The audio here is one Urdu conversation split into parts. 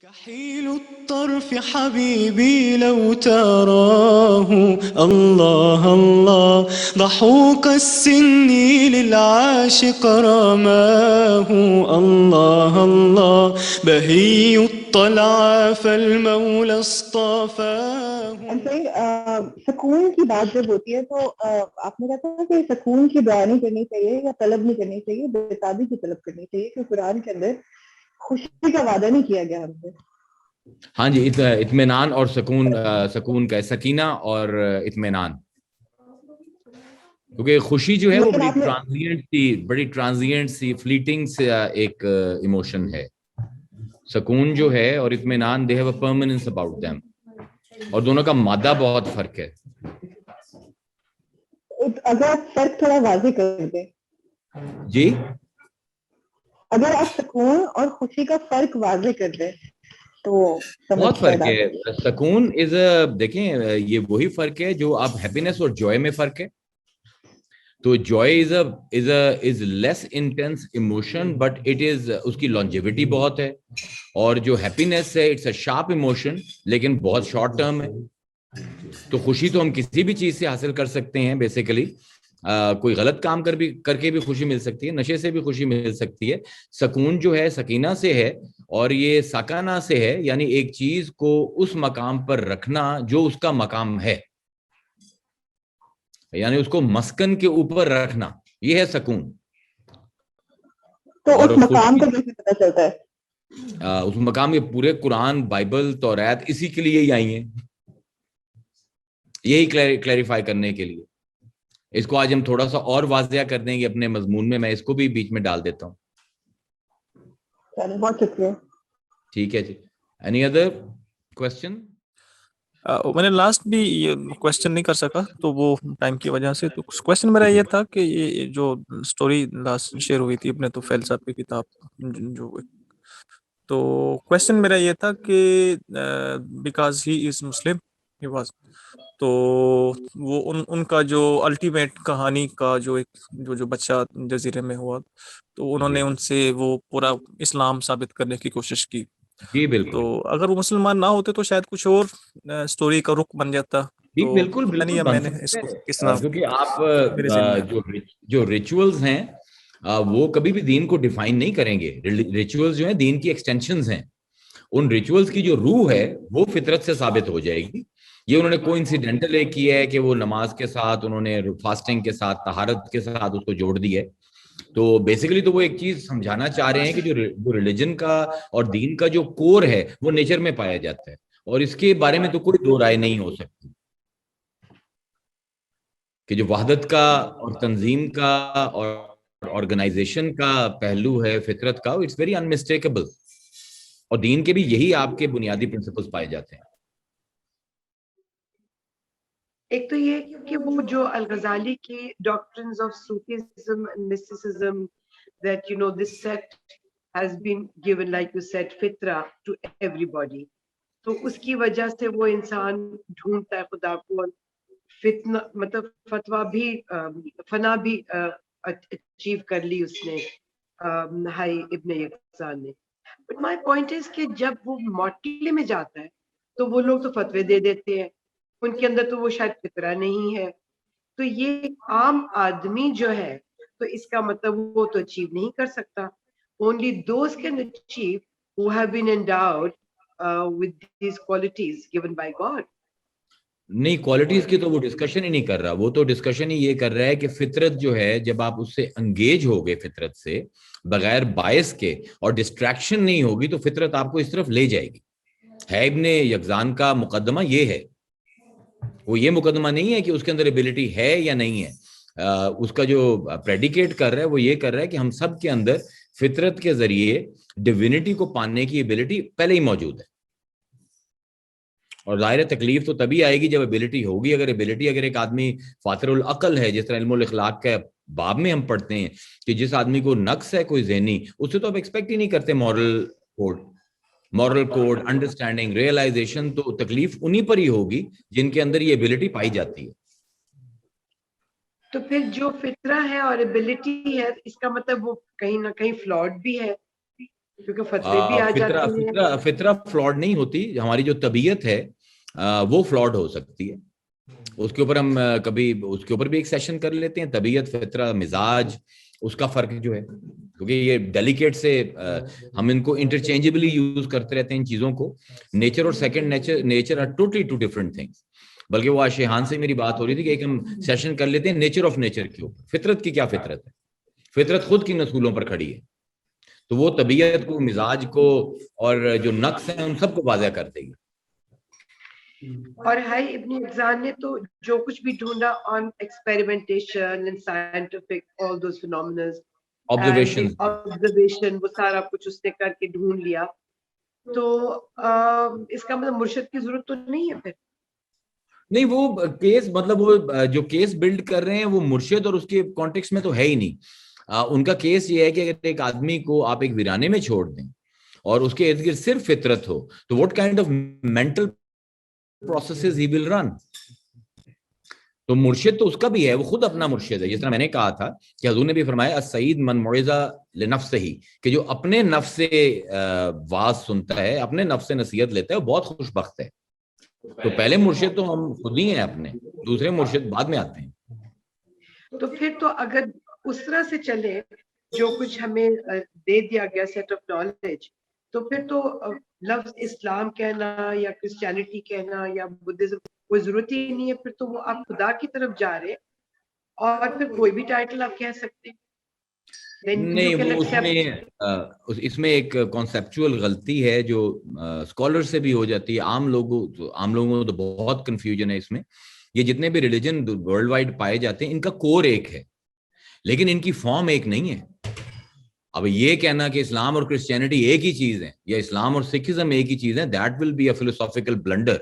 كحيل الطرف حبيبي لو تراه الله الله ضحوك السن للعاشق رماه الله الله بهي الطلعة فالمولى اصطفاه. سکون کی بات جب ہوتی ہے تو آپ نے کہا تھا کہ سکون کی دعا نہیں کرنی چاہیے یا طلب نہیں کرنی چاہیے، بےتابی کی طلب کرنی چاہیے، کہ قرآن کے اندر خوشی کا وعدہ نہیں کیا گیا ہم سے. ہاں جی، اطمینان اور سکون کا سکینہ اور اطمینان، کیونکہ خوشی جو ہے وہ بڑی ٹرانزینٹ سی فلیٹنگ سے ایک ایموشن ہے. سکون جو ہے اور اطمینان they have a permanence about them, اور دونوں کا مادہ بہت فرق ہے. اگر آپ فرق تھوڑا واضح کر دیں. جی، اگر آپ سکون اور خوشی کا فرق واضح کر دیں تو بہت فرق ہے. سکون دیکھیں یہ وہی فرق ہے جو آپ ہیپینس اور جوائے میں فرق ہے. تو joy is less intense emotion but it is, اس کی لانجیوٹی بہت ہے، اور جو ہیپینس ہے اٹس اے شارپ ایموشن لیکن بہت شارٹ ٹرم ہے. تو خوشی تو ہم کسی بھی چیز سے حاصل کر سکتے ہیں بیسیکلی. کوئی غلط کام کر کے بھی خوشی مل سکتی ہے، نشے سے بھی خوشی مل سکتی ہے. سکون جو ہے سکینہ سے ہے، اور یہ سکانہ سے ہے، یعنی ایک چیز کو اس مقام پر رکھنا جو اس کا مقام ہے، یعنی اس کو مسکن کے اوپر رکھنا، یہ ہے سکون. تو اس مقام کا کیسے پتہ چلتا ہے؟ اس مقام یہ پورے قرآن، بائبل، توریت اسی کے لیے ہی آئی ہیں، یہی کلیریفائی کرنے کے لیے. اس کو آج ہم تھوڑا سا اور واضح کر دیں گے اپنے مضمون میں اس کو بھی بیچ میں ڈال دیتا ہوں. بہت شکریہ. ٹھیک ہے جی. Any other question? میں نے لاسٹ بھی یہ کوشچن نہیں کر سکا تو وہ ٹائم کی وجہ سے. تو کوشچن میرا یہ تھا کہ یہ جو سٹوری لاسٹ شیئر ہوئی تھی ابن طفیل صاحب کی کتاب جو، تو کوشچن میرا یہ تھا کہ because he is Muslim he was, تو وہ ان کا جو الٹیمیٹ کہانی کا جو بچہ جزیرے میں ہوا، تو انہوں نے ان سے وہ پورا اسلام ثابت کرنے کی کوشش کی. جی بالکل. تو اگر وہ مسلمان نہ ہوتے تو شاید کچھ اور سٹوری کا رخ بن جاتا. جی بالکل میں نے اس کو کس طرح، کیونکہ آپ جو ریچولز ہیں وہ کبھی بھی دین کو ڈیفائن نہیں کریں گے. ریچولز جو ہیں دین کی ایکسٹینشنز ہیں. ان ریچولز کی جو روح ہے وہ فطرت سے ثابت ہو جائے گی. یہ انہوں نے کو انسیڈنٹل ایک کیا ہے کہ وہ نماز کے ساتھ انہوں نے فاسٹنگ کے ساتھ طہارت کے ساتھ اس کو جوڑ دیا ہے. تو بیسیکلی تو وہ ایک چیز سمجھانا چاہ رہے ہیں کہ جو ریلیجن کا اور دین کا جو کور ہے وہ نیچر میں پایا جاتا ہے، اور اس کے بارے میں تو کوئی دو رائے نہیں ہو سکتی کہ جو وحدت کا اور تنظیم کا اور آرگنائزیشن کا پہلو ہے فطرت کا، اٹس ویری انمسٹیکیبل. اور دین کے بھی یہی آپ کے بنیادی پرنسپلز پائے جاتے ہیں. ایک تو یہ کہ وہ جو الغزالی کی doctrines of Sufism and mysticism that this set has been given, like you said, fitra to everybody. تو اس کی وجہ سے وہ انسان ڈھونڈتا ہے خدا کو، اور فتنہ مطلب فتویٰ بھی فنا بھی اچیو کر لی اس نے ہائی ابن یقظان نے. بٹ مائی پوائنٹ از کہ جب وہ موٹلی میں جاتا ہے تو وہ لوگ تو فتوے دے دیتے ہیں، ان کے اندر تو وہ شاید فطرہ نہیں ہے. تو یہ عام آدمی جو ہے تو اس کا مطلب وہ تو اچیو نہیں کر سکتا. Only those can achieve who have been endowed with these qualities given by God. نہیں، کوالٹیز کی تو وہ ڈسکشن ہی نہیں کر رہا. وہ تو ڈسکشن ہی یہ کر رہا ہے کہ فطرت جو ہے جب آپ اس سے انگیج ہوگے فطرت سے بغیر باعث کے اور ڈسٹریکشن نہیں ہوگی تو فطرت آپ کو اس طرف لے جائے گی. ہے ابن یقظان کا مقدمہ یہ ہے، وہ یہ مقدمہ نہیں ہے کہ اس کے اندر ایبلٹی ہے یا نہیں ہے. اس کا جو پریڈیکیٹ کر رہا ہے وہ یہ کر رہا ہے کہ ہم سب کے اندر فطرت کے ذریعے ڈیوینٹی کو پانے کی ایبلٹی پہلے ہی موجود ہے. اور ظاہر تکلیف تو تبھی آئے گی جب ایبلٹی ہوگی. اگر ایک آدمی فاطر العقل ہے، جس طرح علم الاخلاق کے باب میں ہم پڑھتے ہیں کہ جس آدمی کو نقص ہے کوئی ذہنی، اس سے تو آپ ایکسپیکٹ ہی نہیں کرتے مورل کوڈ انڈرسٹینڈنگ ریئلائزیشن. تو تکلیف انہی پر ہی ہوگی جن کے اندر یہ ایبلٹی پائی جاتی ہے. تو پھر جو فطرہ ہے اور ایبلٹی ہے اس کا مطلب وہ کہیں نہ کہیں فلاڈ بھی ہے. کیونکہ فتوے بھی آ جاتے ہیں. فطرہ فلاڈ نہیں ہوتی, ہماری جو طبیعت ہے وہ فلاڈ ہو سکتی ہے. اس کے اوپر ہم کبھی اس کے اوپر بھی ایک سیشن کر لیتے ہیں, طبیعت, فطرہ, مزاج, اس کا فرق جو ہے, کیونکہ یہ ڈیلیکیٹ سے ہم ان کو انٹرچینجبلی یوز کرتے رہتے ہیں ان چیزوں کو. نیچر اور second nature are totally two different things. بلکہ وہ آج شیحان سے میری بات ہو رہی تھی کہ ایک ہم سیشن کر لیتے ہیں نیچر آف نیچر کے اوپر. فطرت کی کیا فطرت ہے, فطرت خود کی اصولوں پر کھڑی ہے, تو وہ طبیعت کو, مزاج کو اور جو نقص ہیں ان سب کو واضح کر دے گی. اور ہائی ابن یقظان نے تو جو کچھ بھی ڈھونڈا on experimentation and scientific all those phenomenas observation, وہ سارا کچھ اس نے کر کے ڈھونڈ لیا. تو اس کا مطلب مرشد کی ضرورت تو نہیں ہے پھر. نہیں, وہ کیس مطلب وہ جو کیس بلڈ کر رہے ہیں وہ مرشد اور اس کے کانٹیکس میں تو ہے ہی نہیں. ان کا کیس یہ ہے کہ اگر ایک آدمی کو آپ ایک ویرانے میں چھوڑ دیں اور اس کے ارد گرد صرف فطرت ہو تو what kind of mental processes he will run. تو مرشد تو اس کا بھی ہے, وہ خود اپنا مرشد ہے. جس طرح میں نے کہا تھا کہ حضور نے بھی فرمایا السعید من موعظ لنفسہ, کہ جو اپنے نفس سے واعظ سنتا ہے, اپنے نفس سے نصیحت لیتا ہے, وہ بہت خوش بخت ہے. تو پہلے مرشد تو ہم خود ہی ہیں اپنے, دوسرے مرشد بعد میں آتے ہیں. تو پھر تو اگر اس طرح سے چلے جو کچھ ہمیں دے دیا گیا سیٹ آف نالج, تو پھر تو لفظ اسلام کہنا یا کرسچینٹی کہنا یا بدھزم کوئی ضرورت ہی نہیں ہے. پھر تو وہ آپ خدا کی طرف جا رہے, اور پھر کوئی بھی ٹائٹل آپ کہہ سکتے ہیں. نہیں, وہ اس میں ایک کانسیپچول غلطی ہے جو اسکالر سے بھی ہو جاتی ہے. عام لوگوں کو تو بہت کنفیوژن ہے اس میں. یہ جتنے بھی ریلیجن ورلڈ وائڈ پائے جاتے ہیں ان کا کور ایک ہے, لیکن ان کی فارم ایک نہیں ہے. اب یہ کہنا کہ اسلام اور کرسچینٹی ایک ہی چیز ہے یا اسلام اور سکھزم ایک ہی چیز ہے, that will be a philosophical blunder.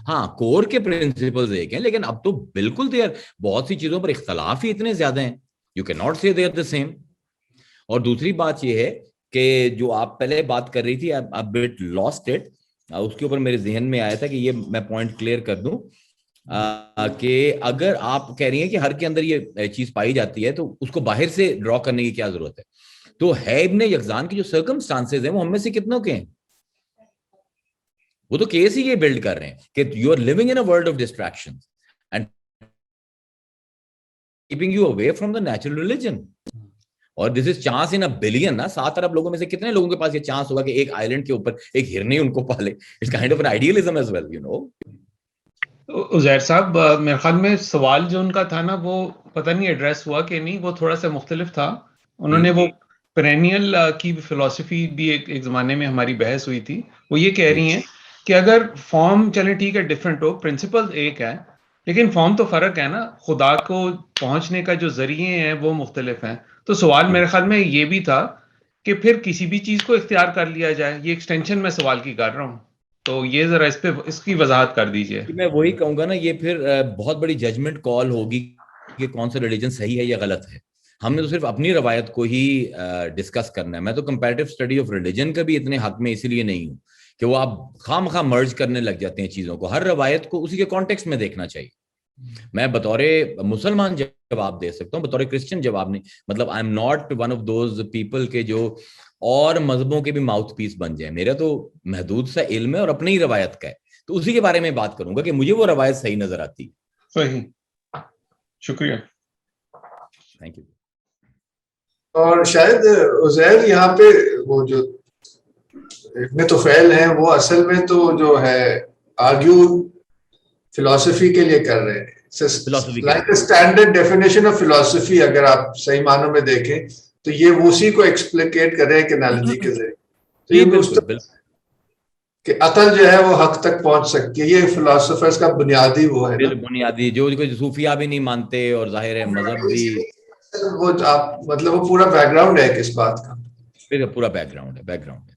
ہاں, کور کے پرنسپلز ایک ہیں, لیکن اب تو بالکل دیر بہت سی چیزوں پر اختلاف ہی اتنے زیادہ ہیں, یو کین ناٹ سے دے آر دا سیم. اور دوسری بات یہ ہے کہ جو آپ پہلے بات کر رہی تھی, بٹ لاسٹ اٹ, اس کے اوپر میرے ذہن میں آیا تھا کہ یہ میں پوائنٹ کلیئر کر دوں کہ اگر آپ کہہ رہی ہیں کہ ہر کے اندر یہ چیز پائی جاتی ہے تو اس کو باہر سے ڈرا کرنے کی کیا ضرورت ہے. تو ہے ابن یقظان کی جو سرکمسٹانسز ہیں وہ ہم میں سے کتنوں کے ہیں, وہ تو کیس ہی یہ بلڈ کر رہے ہیں کہ you are living in a world of distraction and keeping you away from the natural religion. اور this is chance in a billion نا. 7 ارب لوگوں میں سے کتنے لوگوں کے پاس یہ چانس ہوگا کہ ایک آئلینڈ کے اوپر ایک ہرنی ان کو پالے. It's kind of an idealism as well, you know. Uzair صاحب, میرے خیال میں سوال جو ان کا تھا نا وہ پتہ نہیں ایڈریس ہوا کہ نہیں, وہ تھوڑا سا مختلف تھا. انہوں نے وہ پرینیل کی فلسفی بھی ایک زمانے میں ہماری بحث ہوئی تھی. وہ یہ کہہ رہی ہیں کہ اگر فارم چلے ٹھیک ہے ڈفرینٹ ہو, پرنسپل ایک ہے, لیکن فارم تو فرق ہے نا. خدا کو پہنچنے کا جو ذریعے ہیں وہ مختلف ہیں. تو سوال میرے خیال میں یہ بھی تھا کہ پھر کسی بھی چیز کو اختیار کر لیا جائے. یہ ایکسٹینشن میں سوال کی کر رہا ہوں, تو یہ ذرا اس پہ اس کی وضاحت کر دیجئے. میں وہی کہوں گا نا, یہ پھر بہت بڑی ججمنٹ کال ہوگی کہ کون سا ریلیجن صحیح ہے یا غلط ہے. ہم نے تو صرف اپنی روایت کو ہی ڈسکس کرنا ہے. میں تو کمپیریٹیو اسٹڈی آف ریلیجن کا بھی اتنے حق میں اس لیے نہیں ہوں کہ وہ آپ خواہ مخواہ مرج کرنے لگ جاتے ہیں چیزوں کو. ہر روایت کو اسی کے کانٹیکسٹ میں دیکھنا چاہیے. میں بطور مسلمان جواب دے سکتا ہوں, بطور کرسچن جواب نہیں. مطلب I am not one of those people کے جو اور مذہبوں کے بھی ماؤتھ پیس بن جائیں. میرا تو محدود سا علم ہے اور اپنی ہی روایت کا ہے, تو اسی کے بارے میں بات کروں گا کہ مجھے وہ روایت صحیح نظر آتی. صحیح, شکریہ. Thank you. اور شاید عزیر یہاں پہ وہ جو ابن طفیل ہیں وہ اصل میں تو جو ہے آرگیو فلسفی کے لیے کر رہے ہیں, لائک اسٹینڈرڈ ڈیفینیشن آف فلسفی. اگر آپ صحیح معنوں میں دیکھیں تو یہ اسی کو ایکسپلیکیٹ کر رہے ہیں ایک انالوجی کے ذریعے. تو یہ کہ عقل جو ہے وہ حق تک پہنچ سکتی ہے, یہ فلسفرز کا بنیادی وہ ہے نا, بنیادی جو کوئی صوفیہ بھی نہیں مانتے اور ظاہر ہے مذہب بھی, وہ آپ مطلب وہ پورا بیک گراؤنڈ ہے کس بات کا, پورا بیک گراؤنڈ ہے.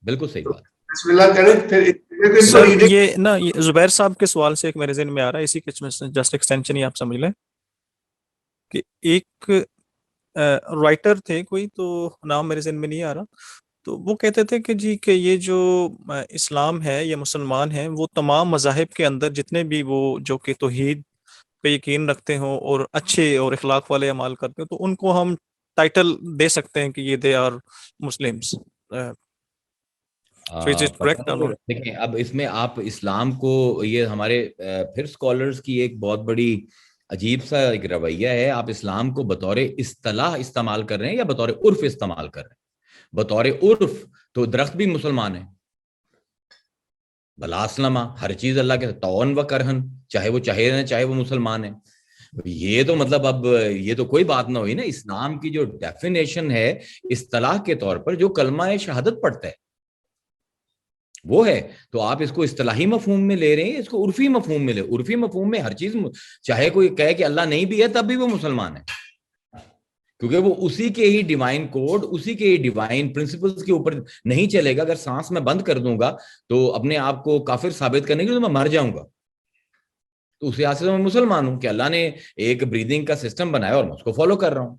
بالکل صحیح بات. بسم اللہ کریں پھر. سر یہ نا زبیر صاحب کے سوال سے ایک میرے ذہن میں آ رہا ہے, اسی کے جسٹ ایکسٹینشن ہی آپ سمجھ لیں کہ ایک رائٹر تھے کوئی, تو نام میرے ذہن میں نہیں آ رہا, تو وہ کہتے تھے کہ جی کہ یہ جو اسلام ہے یا مسلمان ہیں وہ تمام مذاہب کے اندر جتنے بھی وہ جو کہ توحید پہ یقین رکھتے ہوں اور اچھے اور اخلاق والے اعمال کرتے ہوں, تو ان کو ہم ٹائٹل دے سکتے ہیں کہ یہ they are Muslims. So is it correct or not? دیکھیں اب اس میں آپ اسلام کو, یہ ہمارے پھر اسکالرز کی ایک بہت بڑی عجیب سا ایک رویہ ہے, آپ اسلام کو بطور اصطلاح استعمال کر رہے ہیں یا بطور عرف استعمال کر رہے ہیں. بطور عرف تو درخت بھی مسلمان ہے, بلا اسلمہ, ہر چیز اللہ کے طون و کرہن, چاہے وہ چاہے نہ چاہے وہ مسلمان ہے. یہ تو مطلب اب یہ تو کوئی بات نہ ہوئی نا. اسلام کی جو ڈیفینیشن ہے اصطلاح کے طور پر, جو کلمہ شہادت پڑھتا ہے وہ ہے, تو آپ اس کو اصطلاحی مفہوم میں لے رہے ہیں, اس کو عرفی مفہوم میں لے. عرفی مفہوم میں ہر چیز, چاہے کوئی کہے کہ اللہ نہیں بھی ہے تب بھی وہ مسلمان ہے, کیونکہ وہ اسی کے ہی ڈیوائن کوڈ, اسی کے ہی ڈیوائن پرنسپلز کے اوپر نہیں چلے گا. اگر سانس میں بند کر دوں گا تو اپنے آپ کو کافر ثابت کرنے کے لیے میں مر جاؤں گا, تو اس لحاظ سے میں مسلمان ہوں کہ اللہ نے ایک بریدنگ کا سسٹم بنایا اور میں اس کو فالو کر رہا ہوں.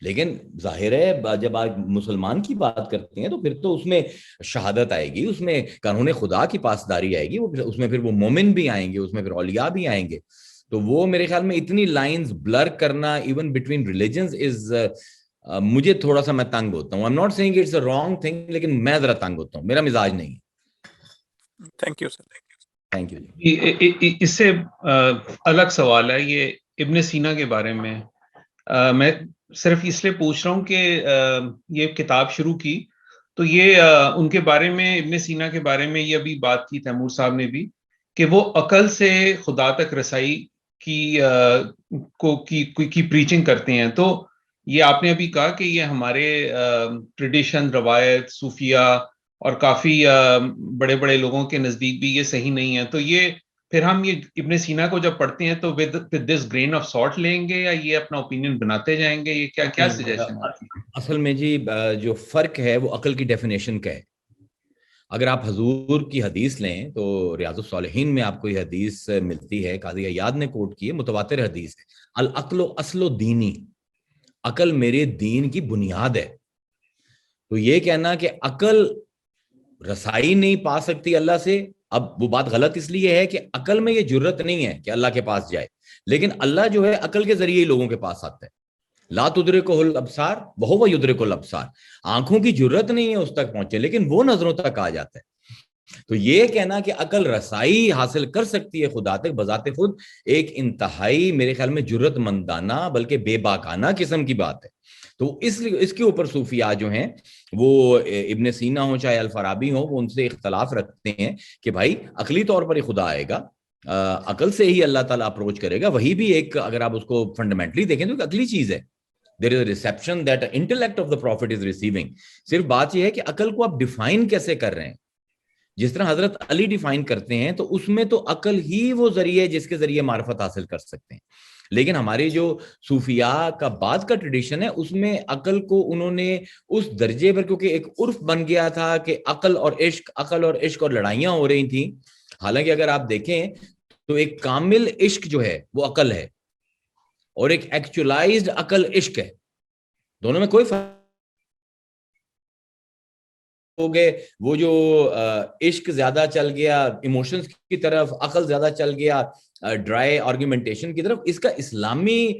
لیکن ظاہر ہے جب آپ مسلمان کی بات کرتے ہیں تو پھر تو اس میں شہادت آئے گی, اس میں قانون خدا کی پاسداری آئے گی, اس میں پھر وہ مومن بھی آئیں گے, اس میں پھر اولیاء بھی آئیں گے. تو وہ میرے خیال میں اتنی لائنز بلر کرنا ایون بٹوین ریلیجنز از, مجھے تھوڑا سا میں تنگ ہوتا ہوں. I'm not saying it's a wrong thing, لیکن میں ذرا تنگ ہوتا ہوں, میرا مزاج نہیں ہے. Thank you sir. Thank you. اس سے الگ سوال ہے یہ ابن سینا کے بارے میں. میں صرف اس لیے پوچھ رہا ہوں کہ یہ کتاب شروع کی تو یہ ان کے بارے میں, ابن سینا کے بارے میں یہ ابھی بات کی تیمور صاحب نے بھی, کہ وہ عقل سے خدا تک رسائی کی پریچنگ کرتے ہیں. تو یہ آپ نے ابھی کہا کہ یہ ہمارے ٹریڈیشن, روایت, صوفیہ اور کافی بڑے بڑے لوگوں کے نزدیک بھی یہ صحیح نہیں ہے. تو یہ پھر ہم یہ ابن سینا کو جب پڑھتے ہیں تو with this grain of salt لیں گے یا یہ اپنا اوپینین بناتے جائیں گے, یہ کیا سجیشن ہے؟ اصل میں جی جو فرق ہے وہ عقل کی ڈیفینیشن کا ہے. اگر آپ حضور کی حدیث لیں تو ریاض الصالحین میں آپ کو یہ حدیث ملتی ہے, قاضی عیاض نے کوٹ کی ہے, متواتر حدیث ہے, العقل اصل دینی, عقل میرے دین کی بنیاد ہے. تو یہ کہنا کہ عقل رسائی نہیں پا سکتی اللہ سے, اب وہ بات غلط اس لیے ہے کہ عقل میں یہ جرت نہیں ہے کہ اللہ کے پاس جائے, لیکن اللہ جو ہے عقل کے ذریعے ہی لوگوں کے پاس آتا ہے. لا تدرکہ الابصار وہو یدرک الابصار, آنکھوں کی جرت نہیں ہے اس تک پہنچے لیکن وہ نظروں تک آ جاتا ہے. تو یہ کہنا کہ عقل رسائی حاصل کر سکتی ہے خدا تک بذات خود ایک انتہائی میرے خیال میں جرت مندانہ بلکہ بے باکانہ قسم کی بات ہے. تو اس کے اوپر صوفیاء جو ہیں وہ ابن سینا ہو چاہے الفارابی ہو, وہ ان سے اختلاف رکھتے ہیں کہ بھائی عقلی طور پر ہی خدا آئے گا, عقل سے ہی اللہ تعالیٰ اپروچ کرے گا. وہی بھی ایک, اگر آپ اس کو فنڈامنٹلی دیکھیں تو ایک عقلی چیز ہے. There is a reception that intellect of the prophet is receiving. صرف بات یہ ہے کہ عقل کو آپ ڈیفائن کیسے کر رہے ہیں. جس طرح حضرت علی ڈیفائن کرتے ہیں تو اس میں تو عقل ہی وہ ذریعہ ہے جس کے ذریعے معرفت حاصل کر سکتے ہیں. لیکن ہماری جو صوفیاء کا بعد کا ٹریڈیشن ہے اس میں عقل کو انہوں نے اس درجے پر, کیونکہ ایک عرف بن گیا تھا کہ عقل اور عشق اور لڑائیاں ہو رہی تھیں. حالانکہ اگر آپ دیکھیں تو ایک کامل عشق جو ہے وہ عقل ہے اور ایک ایکچولائزڈ عقل عشق ہے, دونوں میں کوئی فرق ہو گئے. وہ جو عشق زیادہ چل گیا ایموشنز کی طرف, عقل زیادہ چل گیا ڈرائی آرگیومنٹیشن کی طرف. اس کا اسلامی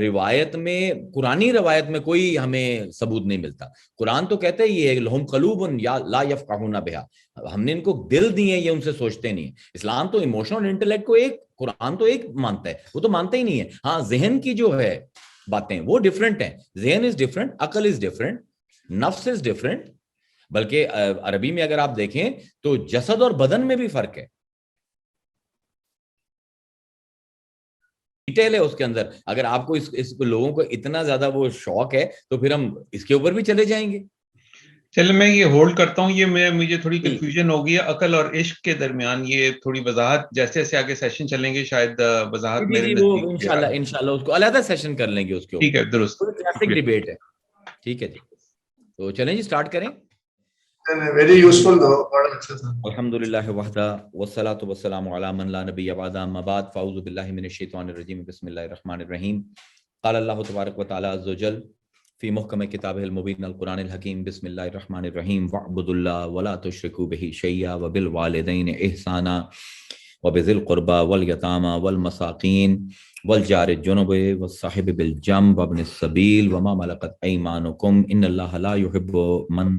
روایت میں, قرآنی روایت میں کوئی ہمیں ثبوت نہیں ملتا. قرآن تو کہتا ہے یہ لہم قلوب لا یفقہون بہا, ہم نے ان کو دل دیے یہ ان سے سوچتے نہیں. اسلام تو ایموشن اور انٹلیکٹ کو ایک, قرآن تو ایک مانتا ہے, وہ تو مانتا ہی نہیں ہے. ہاں ذہن کی جو ہے باتیں وہ ڈیفرنٹ ہیں, ذہن از ڈیفرنٹ, عقل از ڈیفرنٹ, نفس از ڈیفرنٹ. بلکہ عربی میں اگر آپ دیکھیں تو جسد اور بدن میں بھی فرق ہے, ڈیٹیل ہے اس کے اندر. اگر آپ کو اس لوگوں کو اتنا زیادہ وہ شوق ہے تو پھر ہم اس کے اوپر بھی چلے جائیں گے. چلے میں یہ ہولڈ کرتا ہوں, یہ مجھے تھوڑی کنفیوژن ہو گئی ہے عقل اور عشق کے درمیان. یہ تھوڑی وضاحت جیسے جیسے آگے سیشن چلیں گے شاید وضاحت میرے انشاءاللہ اس کو علیحدہ سیشن کر لیں گے اس کے اوپر. ٹھیک ہے, درست, کلاسک ڈیبیٹ ہے. ٹھیک ہے جی, تو چلیں جی سٹارٹ کریں. ویری یوزفل تھا, بڑا اچھا تھا. الحمدللہ وحدہ والصلاۃ والسلام علی من لا نبی بعد, اما بعد, فاعوذ باللہ من الشیطان الرجیم, بسم اللہ الرحمن الرحیم. قال اللہ تبارک و تعالی عز وجل فی محکم کتابہ المبین القرآن الحکیم, بسم اللہ الرحمن الرحیم. واعبدوا اللہ ولا تشرکوا بہ شیئا وبالوالدین احسانا وبذی القربى والیتامى والمساکین والجار الجنب والصاحب بالجنب وابن السبیل وما ملکت ایمانکم ان اللہ لا يحب من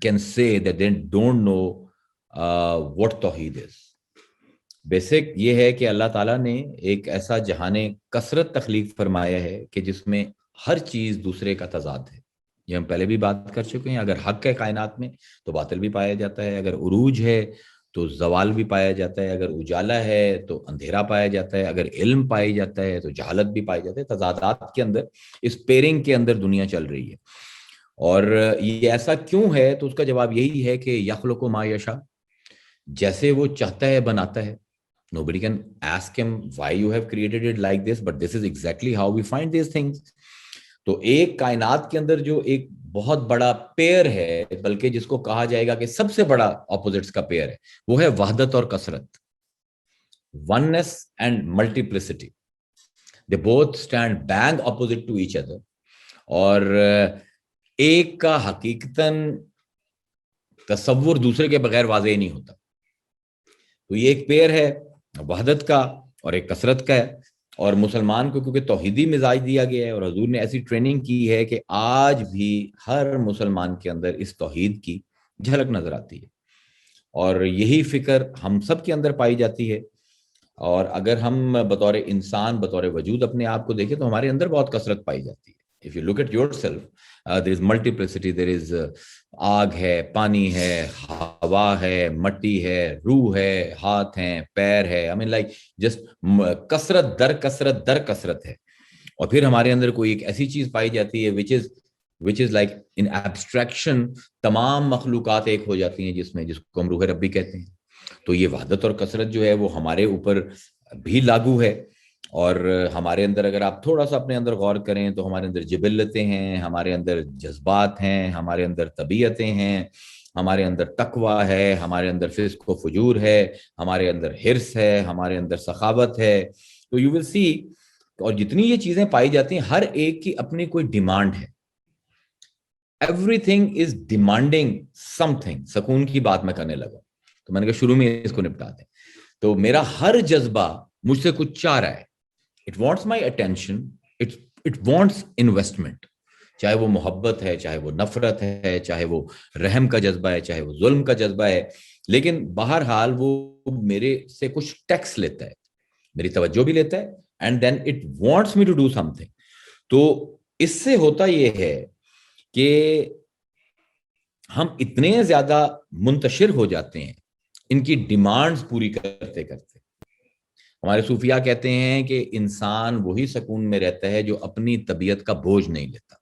can say that they don't know what توحید is. بیسک یہ ہے کہ اللہ تعالیٰ نے ایک ایسا جہان کثرت تخلیق فرمایا ہے کہ جس میں ہر چیز دوسرے کا تضاد ہے. یہ ہم پہلے بھی بات کر چکے ہیں. اگر حق ہے کائنات میں تو باطل بھی پایا جاتا ہے, اگر عروج ہے تو زوال بھی پایا جاتا ہے, اگر اجالا ہے تو اندھیرا پایا جاتا ہے, اگر علم پائی جاتا ہے تو جہالت بھی پائی جاتا ہے. تضادات کے اندر, اس پیرنگ کے اندر دنیا چل رہی ہے. اور یہ ایسا کیوں ہے؟ تو اس کا جواب یہی ہے کہ یخلق ما یشاء, جیسے وہ چاہتا ہے بناتا ہے. Nobody can ask him why you have created it like this, but this is exactly how we find these things. تو ایک کائنات کے اندر جو ایک بہت بڑا پیر ہے, بلکہ جس کو کہا جائے گا کہ سب سے بڑا اپوزٹس کا پیر ہے, وہ ہے وحدت اور کثرت. oneness and multiplicity, they both stand bang opposite to each other. اور ایک کا حقیقتاً تصور دوسرے کے بغیر واضح نہیں ہوتا. تو یہ ایک پیر ہے وحدت کا اور ایک کثرت کا ہے. اور مسلمان کو کیونکہ توحیدی مزاج دیا گیا ہے اور حضور نے ایسی ٹریننگ کی ہے کہ آج بھی ہر مسلمان کے اندر اس توحید کی جھلک نظر آتی ہے, اور یہی فکر ہم سب کے اندر پائی جاتی ہے. اور اگر ہم بطور انسان, بطور وجود اپنے آپ کو دیکھیں تو ہمارے اندر بہت کثرت پائی جاتی ہے. If you look at yourself, there is multiplicity, there is آگ ہے, پانی ہے, ہوا ہے, مٹی ہے, روح ہے, ہاتھ ہیں, پیر ہے. I mean like just کثرت در کثرت در کثرت ہے. اور پھر ہمارے اندر کوئی ایک ایسی چیز پائی جاتی ہے which is like in abstraction تمام مخلوقات ایک ہو جاتی ہیں جس کو ہم روح ربی کہتے ہیں. تو یہ وحدت اور کثرت جو ہے وہ ہمارے اوپر بھی لاگو ہے. اور ہمارے اندر اگر آپ تھوڑا سا اپنے اندر غور کریں تو ہمارے اندر جبلتیں ہیں, ہمارے اندر جذبات ہیں, ہمارے اندر طبیعتیں ہیں, ہمارے اندر تقویٰ ہے, ہمارے اندر فسق و فجور ہے, ہمارے اندر حرص ہے, ہمارے اندر سخاوت ہے. تو یو ول سی, اور جتنی یہ چیزیں پائی جاتی ہیں ہر ایک کی اپنی کوئی ڈیمانڈ ہے. Every thing is demanding some thing. سکون کی بات میں کرنے لگا تو میں نے کہا شروع میں اس کو نپٹا دیں. تو میرا ہر جذبہ مجھ سے کچھ چاہ رہا ہے. It wants my attention, it wants investment. چاہے وہ محبت ہے, چاہے وہ نفرت ہے, چاہے وہ رحم کا جذبہ ہے, چاہے وہ ظلم کا جذبہ ہے, لیکن بہرحال وہ میرے سے کچھ ٹیکس لیتا ہے, میری توجہ بھی لیتا ہے, and then it wants me to do something. تو اس سے ہوتا یہ ہے کہ ہم اتنے زیادہ منتشر ہو جاتے ہیں ان کی ڈیمانڈز پوری کرتے کرتے. ہمارے صوفیاء کہتے ہیں کہ انسان وہی سکون میں رہتا ہے جو اپنی طبیعت کا بوجھ نہیں لیتا,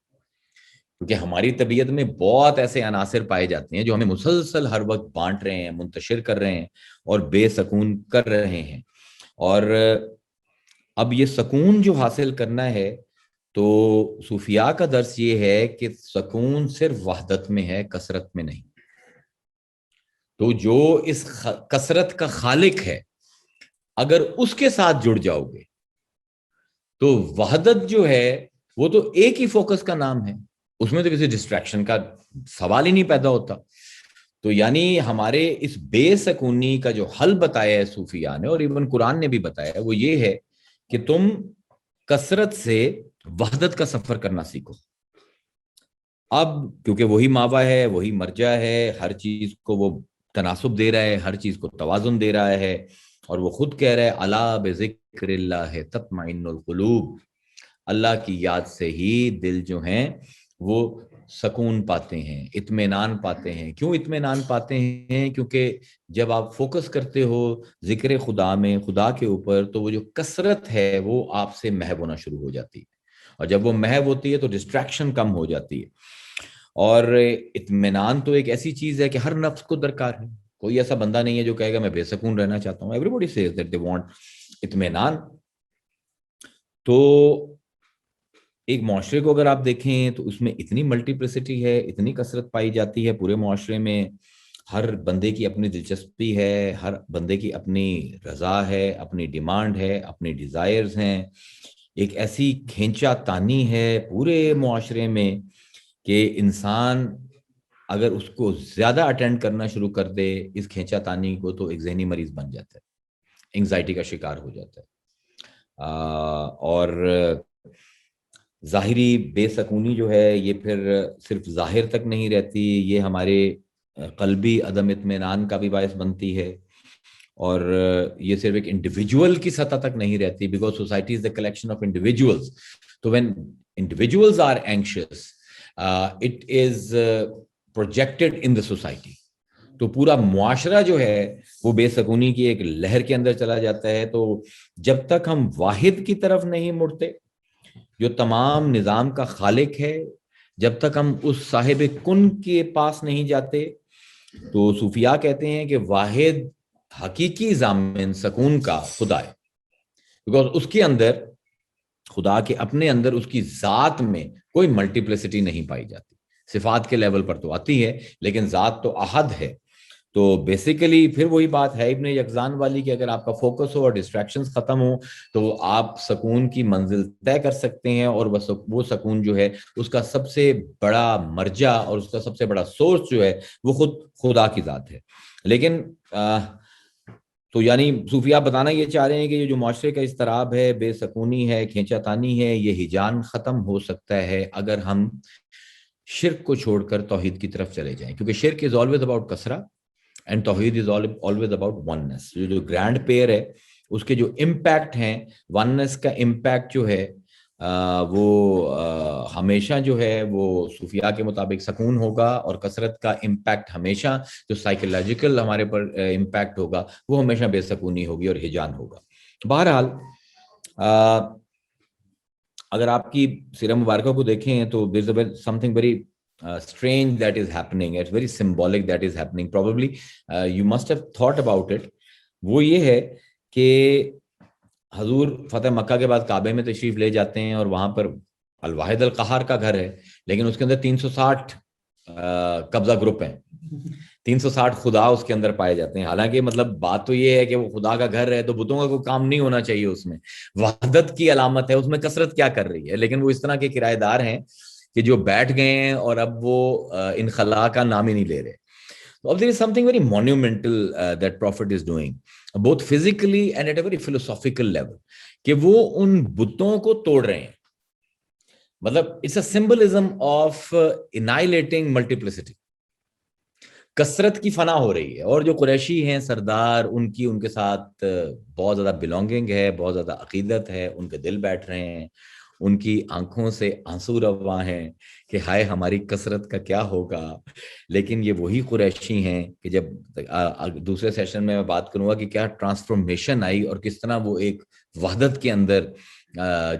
کیونکہ ہماری طبیعت میں بہت ایسے عناصر پائے جاتے ہیں جو ہمیں مسلسل ہر وقت بانٹ رہے ہیں, منتشر کر رہے ہیں اور بے سکون کر رہے ہیں. اور اب یہ سکون جو حاصل کرنا ہے تو صوفیاء کا درس یہ ہے کہ سکون صرف وحدت میں ہے, کثرت میں نہیں. تو جو اس کثرت کا خالق ہے اگر اس کے ساتھ جڑ جاؤ گے تو وحدت جو ہے وہ تو ایک ہی فوکس کا نام ہے, اس میں تو کسی ڈسٹریکشن کا سوال ہی نہیں پیدا ہوتا. تو یعنی ہمارے اس بے سکونی کا جو حل بتایا ہے صوفیاء نے, اور ایون قرآن نے بھی بتایا ہے, وہ یہ ہے کہ تم کثرت سے وحدت کا سفر کرنا سیکھو. اب کیونکہ وہی ماوا ہے, وہی مرجع ہے, ہر چیز کو وہ تناسب دے رہا ہے, ہر چیز کو توازن دے رہا ہے, اور وہ خود کہہ رہا ہے الا بذکر اللہ تطمئن القلوب, اللہ کی یاد سے ہی دل جو ہیں وہ سکون پاتے ہیں, اطمینان پاتے ہیں. کیوں اطمینان پاتے ہیں؟ کیونکہ جب آپ فوکس کرتے ہو ذکر خدا میں, خدا کے اوپر, تو وہ جو کثرت ہے وہ آپ سے محو ہونا شروع ہو جاتی ہے, اور جب وہ محو ہوتی ہے تو ڈسٹریکشن کم ہو جاتی ہے. اور اطمینان تو ایک ایسی چیز ہے کہ ہر نفس کو درکار ہے. کوئی ایسا بندہ نہیں ہے جو کہے گا میں بے سکون رہنا چاہتا ہوں. Every body says that they want اطمینان. تو ایک معاشرے کو اگر آپ دیکھیں تو اس میں اتنی ملٹیپلسٹی ہے, اتنی کثرت پائی جاتی ہے پورے معاشرے میں. ہر بندے کی اپنی دلچسپی ہے, ہر بندے کی اپنی رضا ہے, اپنی ڈیمانڈ ہے, اپنی ڈیزائرز ہیں. ایک ایسی کھینچا تانی ہے پورے معاشرے میں کہ انسان اگر اس کو زیادہ اٹینڈ کرنا شروع کر دے اس کھینچا تانی کو تو ایک ذہنی مریض بن جاتا ہے, انگزائٹی کا شکار ہو جاتا ہے. اور ظاہری بے سکونی جو ہے یہ پھر صرف ظاہر تک نہیں رہتی, یہ ہمارے قلبی عدم اطمینان کا بھی باعث بنتی ہے. اور یہ صرف ایک انڈیویجول کی سطح تک نہیں رہتی, because society is the collection of individuals. تو when individuals are anxious it is projected in the society. تو پورا معاشرہ جو ہے وہ بے سکونی کی ایک لہر کے اندر چلا جاتا ہے. تو جب تک ہم واحد کی طرف نہیں مڑتے جو تمام نظام کا خالق ہے, جب تک ہم اس صاحب کن کے پاس نہیں جاتے, تو صوفیاء کہتے ہیں کہ واحد حقیقی ضامن سکون کا خدا ہے, بیکاز اس کے اندر, خدا کے اپنے اندر, اس کی ذات میں کوئی ملٹیپلسٹی نہیں پائی جاتی. صفات کے لیول پر تو آتی ہے لیکن ذات تو احد ہے. تو بیسیکلی پھر وہی بات ہے ابن یقظان والی کہ اگر آپ کا فوکس ہو اور ڈسٹریکشنز ختم ہو تو آپ سکون کی منزل طے کر سکتے ہیں, اور وہ سکون جو ہے اس کا سب سے بڑا مرجع اور اس کا سب سے بڑا سورس جو ہے وہ خود خدا کی ذات ہے. لیکن تو یعنی صوفیاء بتانا یہ چاہ رہے ہیں کہ یہ جو معاشرے کا اضطراب ہے, بے سکونی ہے, کھینچا تانی ہے, یہ ہجان ختم ہو سکتا ہے اگر ہم شرک کو چھوڑ کر توحید کی طرف چلے جائیں, کیونکہ شرک از آلویز اباؤٹ کثرہ اینڈ توحید از آلویز اباؤٹ وننس. جو گرینڈ پیئر ہے اس کے جو امپیکٹ ہیں, وننس کا امپیکٹ جو ہے وہ ہمیشہ جو ہے وہ صوفیاء کے مطابق سکون ہوگا, اور کثرت کا امپیکٹ ہمیشہ جو سائیکولوجیکل ہمارے پر امپیکٹ ہوگا وہ ہمیشہ بے سکونی ہوگی اور ہجان ہوگا. بہرحال اگر آپ کی سیرہ مبارکہ کو دیکھیں تو there is something very strange that is happening. It's very symbolic that is happening. Probably you must have thought about it. وہ یہ ہے کہ حضور فتح مکہ کے بعد کعبے میں تشریف لے جاتے ہیں اور وہاں پر الواحد القہار کا گھر ہے, لیکن اس کے اندر 360 قبضہ گروپ ہیں, 360 خدا اس کے اندر پائے جاتے ہیں. حالانکہ مطلب بات تو یہ ہے کہ وہ خدا کا گھر ہے تو بتوں کا کوئی کام نہیں ہونا چاہیے, اس میں وحدت کی علامت ہے, اس میں کثرت کیا کر رہی ہے. لیکن وہ اس طرح کے کرایہ دار ہیں کہ جو بیٹھ گئے ہیں اور اب وہ انخلا کا نام ہی نہیں لے رہے. So there is something very monumental that Prophet is doing, both physically and at a very philosophical level, کہ وہ ان بتوں کو توڑ رہے ہیں. مطلب it's a symbolism of annihilating multiplicity. کثرت کی فنا ہو رہی ہے, اور جو قریشی ہیں سردار ان کے ساتھ بہت زیادہ بلونگنگ ہے, بہت زیادہ عقیدت ہے, ان کے دل بیٹھ رہے ہیں, ان کی آنکھوں سے آنسو رواں ہیں کہ ہائے ہماری کثرت کا کیا ہوگا. لیکن یہ وہی قریشی ہیں کہ جب دوسرے سیشن میں بات کروں گا کہ کیا ٹرانسفارمیشن آئی اور کس طرح وہ ایک وحدت کے اندر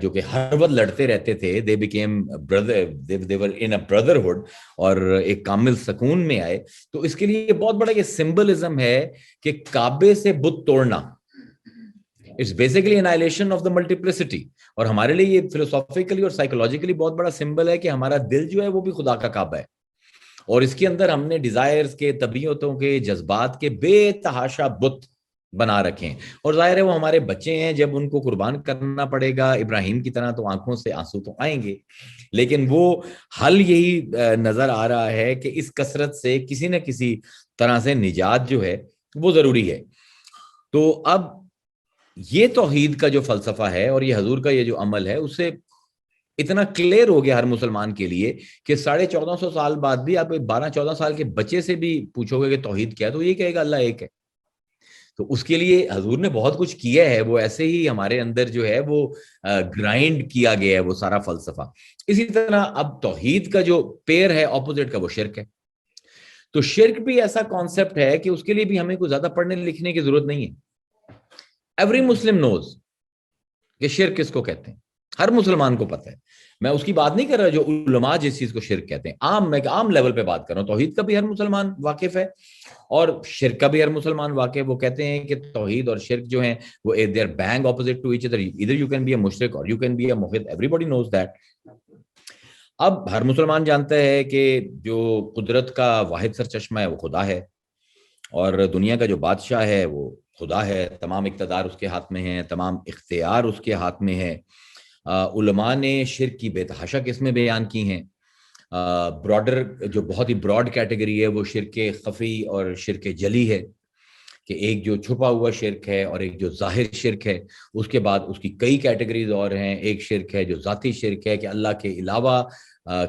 جو کہ ہر وقت لڑتے رہتے تھے, they became brother, they were in a brotherhood, اور ایک کامل سکون میں آئے. تو اس کے لیے بہت بڑا یہ سمبلزم ہے کہ کعبے سے بت توڑنا, it's basically annihilation of the multiplicity. اور ہمارے لیے یہ فلسافیکلی اور سائیکولوجیکلی بہت بڑا سمبل ہے کہ ہمارا دل جو ہے وہ بھی خدا کا کعبہ ہے, اور اس کے اندر ہم نے ڈیزائرز کے, طبیعتوں کے, جذبات کے بے تحاشا بت بنا رکھے ہیں. اور ظاہر ہے وہ ہمارے بچے ہیں, جب ان کو قربان کرنا پڑے گا ابراہیم کی طرح تو آنکھوں سے آنسو تو آئیں گے. لیکن وہ حل یہی نظر آ رہا ہے کہ اس کثرت سے کسی نہ کسی طرح سے نجات جو ہے وہ ضروری ہے. تو اب یہ توحید کا جو فلسفہ ہے اور یہ حضور کا یہ جو عمل ہے, اس سے اتنا کلیئر ہو گیا ہر مسلمان کے لیے کہ 1450 سال بعد بھی آپ 12-14 سال کے بچے سے بھی پوچھو گے کہ توحید کیا ہے تو یہ کہے گا اللہ ایک ہے. تو اس کے لیے حضور نے بہت کچھ کیا ہے, وہ ایسے ہی ہمارے اندر جو ہے وہ گرائنڈ کیا گیا ہے وہ سارا فلسفہ. اسی طرح اب توحید کا جو پیر ہے اپوزٹ کا وہ شرک ہے. تو شرک بھی ایسا کانسیپٹ ہے کہ اس کے لیے بھی ہمیں کوئی زیادہ پڑھنے لکھنے کی ضرورت نہیں ہے. ایوری مسلم نوز کہ شرک کس کو کہتے ہیں, ہر مسلمان کو پتہ ہے. میں اس کی بات نہیں کر رہا جو علماء جس چیز کو شرک کہتے ہیں, میں عام لیول پہ بات کر رہا ہوں. توحید کا بھی ہر مسلمان واقف ہے اور شرک کا بھی ہر مسلمان واقف. وہ کہتے ہیں کہ توحید اور شرک جو ہیں وہ they are bang opposite to each other. Either you can be a mushrik or you can be a muwahhid. Everybody knows that. اب ہر مسلمان جانتا ہے کہ جو قدرت کا واحد سر چشمہ ہے وہ خدا ہے, اور دنیا کا جو بادشاہ ہے وہ خدا ہے. تمام اقتدار اس کے ہاتھ میں ہیں, تمام اختیار اس کے ہاتھ میں ہے. علماء نے شرک کی بے تحاشا قسمیں بیان کی ہیں. براڈر جو بہت ہی براڈ کیٹیگری ہے وہ شرک خفی اور شرک جلی ہے, کہ ایک جو چھپا ہوا شرک ہے اور ایک جو ظاہر شرک ہے. اس کے بعد اس کی کئی کیٹیگریز اور ہیں. ایک شرک ہے جو ذاتی شرک ہے کہ اللہ کے علاوہ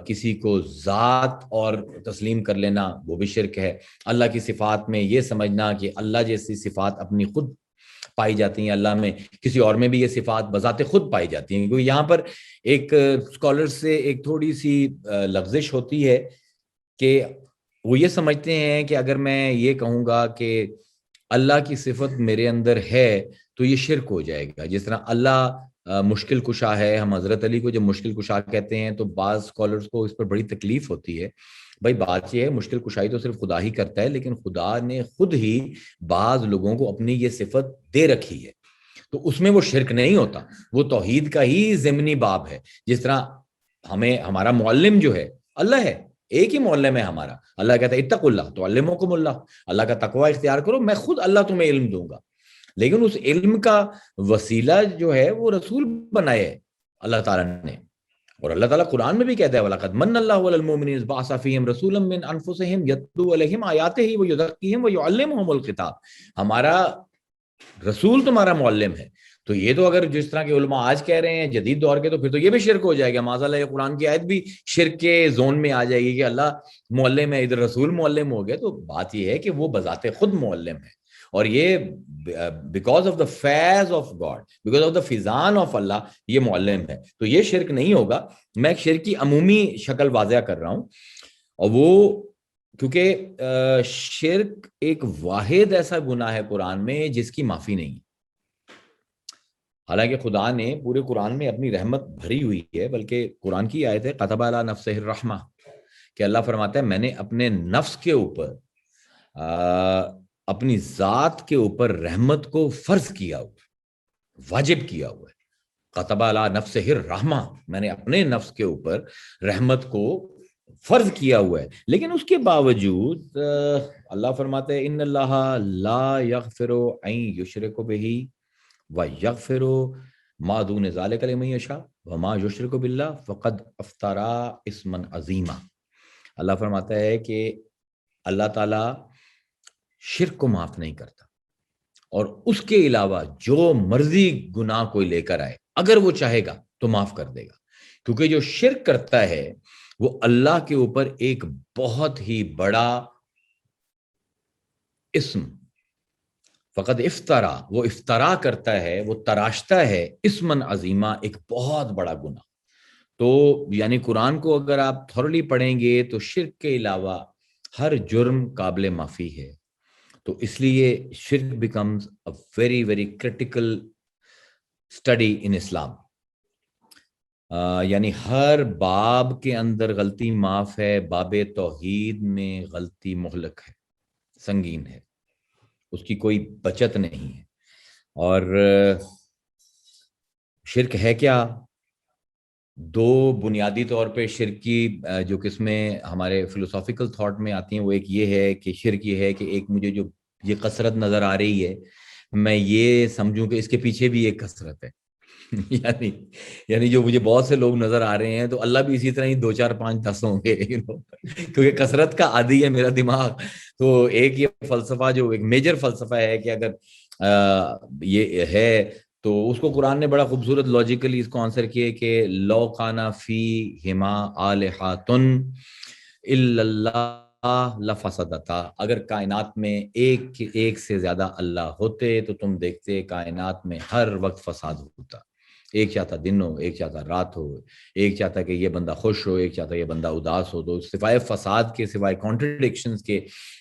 کسی کو ذات اور تسلیم کر لینا وہ بھی شرک ہے. اللہ کی صفات میں یہ سمجھنا کہ اللہ جیسی صفات اپنی خود پائی جاتی ہیں, اللہ میں کسی اور میں بھی یہ صفات بذات خود پائی جاتی ہیں. کیونکہ یہاں پر ایک اسکالر سے ایک تھوڑی سی لغزش ہوتی ہے کہ وہ یہ سمجھتے ہیں کہ اگر میں یہ کہوں گا کہ اللہ کی صفت میرے اندر ہے تو یہ شرک ہو جائے گا. جس طرح اللہ مشکل کشا ہے, ہم حضرت علی کو جب مشکل کشا کہتے ہیں تو بعض اسکالرس کو اس پر بڑی تکلیف ہوتی ہے. بھائی بات یہ ہے, مشکل کشائی تو صرف خدا ہی کرتا ہے, لیکن خدا نے خود ہی بعض لوگوں کو اپنی یہ صفت دے رکھی ہے, تو اس میں وہ شرک نہیں ہوتا, وہ توحید کا ہی ضمنی باب ہے. جس طرح ہمیں ہمارا معلم جو ہے اللہ ہے, ایک ہی معلم ہے ہمارا. اللہ کہتا ہے اتقوا اللہ تعلمکم اللہ, اللہ کا تقوی اختیار کرو, میں خود اللہ تمہیں علم دوں گا. لیکن اس علم کا وسیلہ جو ہے وہ رسول بنائے اللہ تعالیٰ نے, اور اللہ تعالیٰ قرآن میں بھی کہتا ہے وَلَقَدْ مَنَّ اللَّهُ عَلَى الْمُؤْمِنِينَ إِذْ بَعَثَ فِيهِمْ رَسُولًا مِّنْ أَنفُسِهِمْ يَتْلُو عَلَيْهِمْ آيَاتِهِ وَيُزَكِّيهِمْ وَيُعَلِّمُهُمُ الْكِتَابَ. ہمارا رسول تمہارا معلم ہے. تو یہ تو اگر جس طرح کے علماء آج کہہ رہے ہیں جدید دور کے, تو پھر تو یہ بھی شرک ہو جائے گا. معاذ اللہ, یہ قرآن کی آیت بھی شرک کے زون میں آ جائے گی کہ اللہ معلم ہے, ادھر رسول معلم ہو گئے. تو بات یہ ہے کہ وہ بذات خود معلم ہے, اور یہ بیکاز آف دا فیض of God, because of the فیضان آف اللہ یہ معلم ہے. تو یہ شرک نہیں ہوگا. میں ایک شرک کی عمومی شکل واضح کر رہا ہوں, اور وہ کیونکہ شرک ایک واحد ایسا گناہ ہے قرآن میں جس کی معافی نہیں. حالانکہ خدا نے پورے قرآن میں اپنی رحمت بھری ہوئی ہے, بلکہ قرآن کی آیت ہے کتب علی نفسہ الرحمہ, کہ اللہ فرماتا ہے میں نے اپنے نفس کے اوپر اپنی ذات کے اوپر رحمت کو فرض کیا ہوا, واجب کیا ہوا ہے. کتب علی نفسہ الرحمہ, میں نے اپنے نفس کے اوپر رحمت کو فرض کیا ہوا ہے. لیکن اس کے باوجود اللہ فرماتا ہے ان اللہ لا یغفر ان یشرک بہ ویغفر ما دون ذلک لمن یشاء وما یشرک باللہ فقد افتری اسما عظیما. اللہ فرماتا ہے کہ اللہ تعالیٰ شرک کو معاف نہیں کرتا, اور اس کے علاوہ جو مرضی گناہ کوئی لے کر آئے اگر وہ چاہے گا تو معاف کر دے گا. کیونکہ جو شرک کرتا ہے وہ اللہ کے اوپر ایک بہت ہی بڑا اسم, فقط افطرا, وہ افطرا کرتا ہے, وہ تراشتا ہے اسمن عظیمہ, ایک بہت بڑا گناہ. تو یعنی قرآن کو اگر آپ تھورلی پڑھیں گے تو شرک کے علاوہ ہر جرم قابل معافی ہے. تو اس لیے شرک becomes a very very critical study in Islam. یعنی ہر باب کے اندر غلطی معاف ہے, باب توحید میں غلطی مہلک ہے, سنگین ہے, اس کی کوئی بچت نہیں ہے. اور شرک ہے کیا؟ دو بنیادی طور پہ شرک کی جو قسمیں ہمارے فلسافیکل تھاٹ میں آتی ہیں, وہ ایک یہ ہے کہ شرک یہ ہے کہ ایک مجھے جو یہ کثرت نظر آ رہی ہے میں یہ سمجھوں کہ اس کے پیچھے بھی ایک کثرت ہے. یعنی جو مجھے بہت سے لوگ نظر آ رہے ہیں تو اللہ بھی اسی طرح ہی 2 4 5 10 ہوں گے, کیونکہ کثرت کا عادی ہے میرا دماغ. تو ایک یہ فلسفہ جو ایک میجر فلسفہ ہے کہ اگر یہ ہے تو اس کو قرآن نے بڑا خوبصورت لاجیکلی اس کو آنسر کیے کہ لو کانا فی ہما آلہۃن الا اللہ لفسدتا. اگر کائنات میں ایک سے زیادہ اللہ ہوتے تو تم دیکھتے کائنات میں ہر وقت فساد ہوتا. ایک چاہتا دن ہو, ایک چاہتا رات ہو, ایک چاہتا کہ یہ بندہ خوش ہو, ایک چاہتا یہ بندہ اداس ہو. تو سوائے فساد کے, سوائے کانٹرڈکشنز کے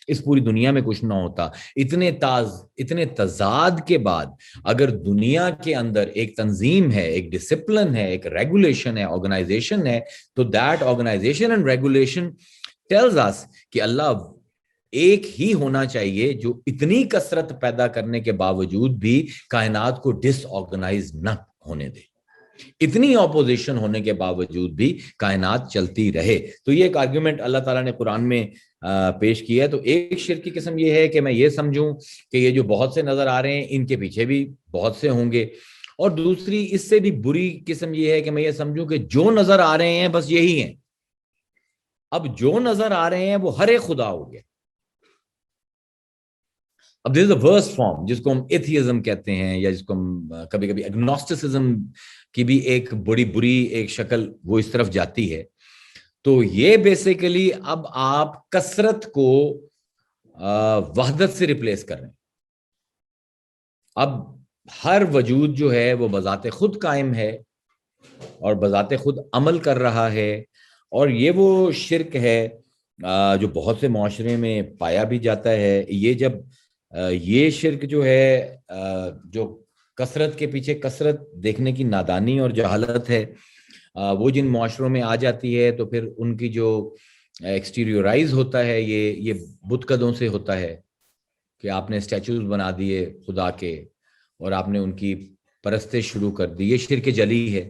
اس پوری دنیا میں کچھ نہ ہوتا. اتنے تضاد کے بعد اگر دنیا کے اندر ایک تنظیم ہے, ایک ڈسپلن ہے, ایک ریگولیشن ہے, آرگنائزیشن ہے, تو that organization and regulation tells us کہ اللہ ایک ہی ہونا چاہیے جو اتنی کثرت پیدا کرنے کے باوجود بھی کائنات کو ڈس آرگنائز نہ ہونے دے, اتنی اپوزیشن ہونے کے باوجود بھی کائنات چلتی رہے. تو یہ ایک آرگیومنٹ اللہ تعالیٰ نے قرآن میں پیش کیا ہے. تو ایک شرک کی قسم یہ ہے کہ میں یہ سمجھوں کہ یہ جو بہت سے نظر آ رہے ہیں ان کے پیچھے بھی بہت سے ہوں گے, اور دوسری اس سے بھی بری قسم یہ ہے کہ میں یہ سمجھوں کہ جو نظر آ رہے ہیں بس یہی ہیں. اب جو نظر آ رہے ہیں وہ ہر ایک خدا ہو گیا. اب دس از اے ورسٹ فارم جس کو ہم ایتھیزم کہتے ہیں, یا جس کو ہم کبھی کبھی ایگنوسٹسزم کی بھی ایک بڑی بری ایک شکل وہ اس طرف جاتی ہے. تو یہ بیسیکلی اب آپ کثرت کو وحدت سے ریپلیس کر رہے ہیں. اب ہر وجود جو ہے وہ بذات خود قائم ہے اور بذات خود عمل کر رہا ہے, اور یہ وہ شرک ہے جو بہت سے معاشرے میں پایا بھی جاتا ہے. یہ جب یہ شرک جو ہے جو کثرت کے پیچھے کثرت دیکھنے کی نادانی اور جہالت ہے, وہ جن معاشروں میں آ جاتی ہے تو پھر ان کی جو ایکسٹیریورائز ہوتا ہے یہ بت قدوں سے ہوتا ہے کہ آپ نے اسٹیچوز بنا دیے خدا کے اور آپ نے ان کی پرستش شروع کر دی. یہ شرک جلی ہے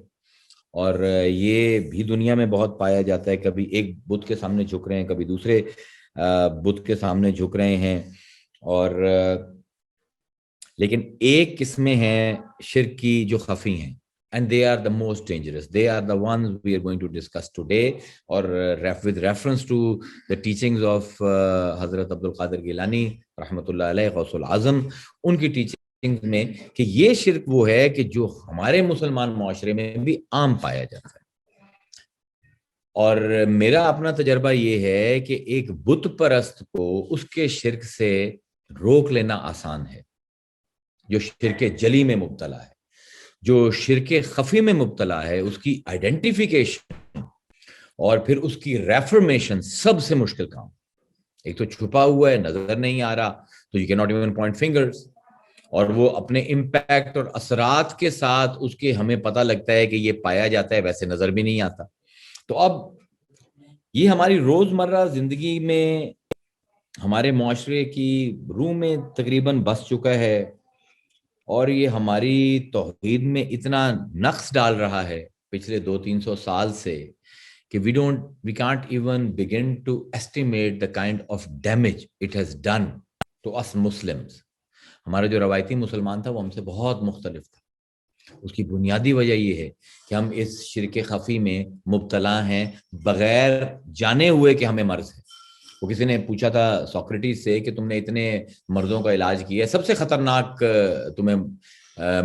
اور یہ بھی دنیا میں بہت پایا جاتا ہے. کبھی ایک بت کے سامنے جھک رہے ہیں, کبھی دوسرے بت کے سامنے جھک رہے ہیں. اور لیکن ایک قسمیں ہیں شرک کی جو خفی ہیں, and they are the most dangerous. They are the ones we are going to discuss today, or with reference to the teachings of Hazrat Abdul Qadir Gilani rahmatullah alayhi غوث العظم, ان کی ٹیچنگ میں کہ یہ شرک وہ ہے کہ جو ہمارے مسلمان معاشرے میں بھی عام پایا جاتا ہے. اور میرا اپنا تجربہ یہ ہے کہ ایک بت پرست کو اس کے شرک سے روک لینا آسان ہے جو شرک جلی میں مبتلا ہے. جو شرک خفی میں مبتلا ہے اس کی آئیڈینٹیفیکیشن اور پھر اس کی ریفرمیشن سب سے مشکل کام. ایک تو چھپا ہوا ہے, نظر نہیں آ رہا, تو you can not even point fingers, اور وہ اپنے امپیکٹ اور اثرات کے ساتھ اس کے ہمیں پتہ لگتا ہے کہ یہ پایا جاتا ہے, ویسے نظر بھی نہیں آتا. تو اب یہ ہماری روزمرہ زندگی میں ہمارے معاشرے کی روح میں تقریباً بس چکا ہے, اور یہ ہماری توحید میں اتنا نقص ڈال رہا ہے پچھلے 200-300 سال سے کہ we can't even begin to estimate the kind of damage it has done to us Muslims. ہمارا جو روایتی مسلمان تھا وہ ہم سے بہت مختلف تھا. اس کی بنیادی وجہ یہ ہے کہ ہم اس شرک خفی میں مبتلا ہیں بغیر جانے ہوئے کہ ہمیں مرض ہے. وہ کسی نے پوچھا تھا سوکریٹس سے کہ تم نے اتنے مردوں کا علاج کیا ہے, سب سے خطرناک تمہیں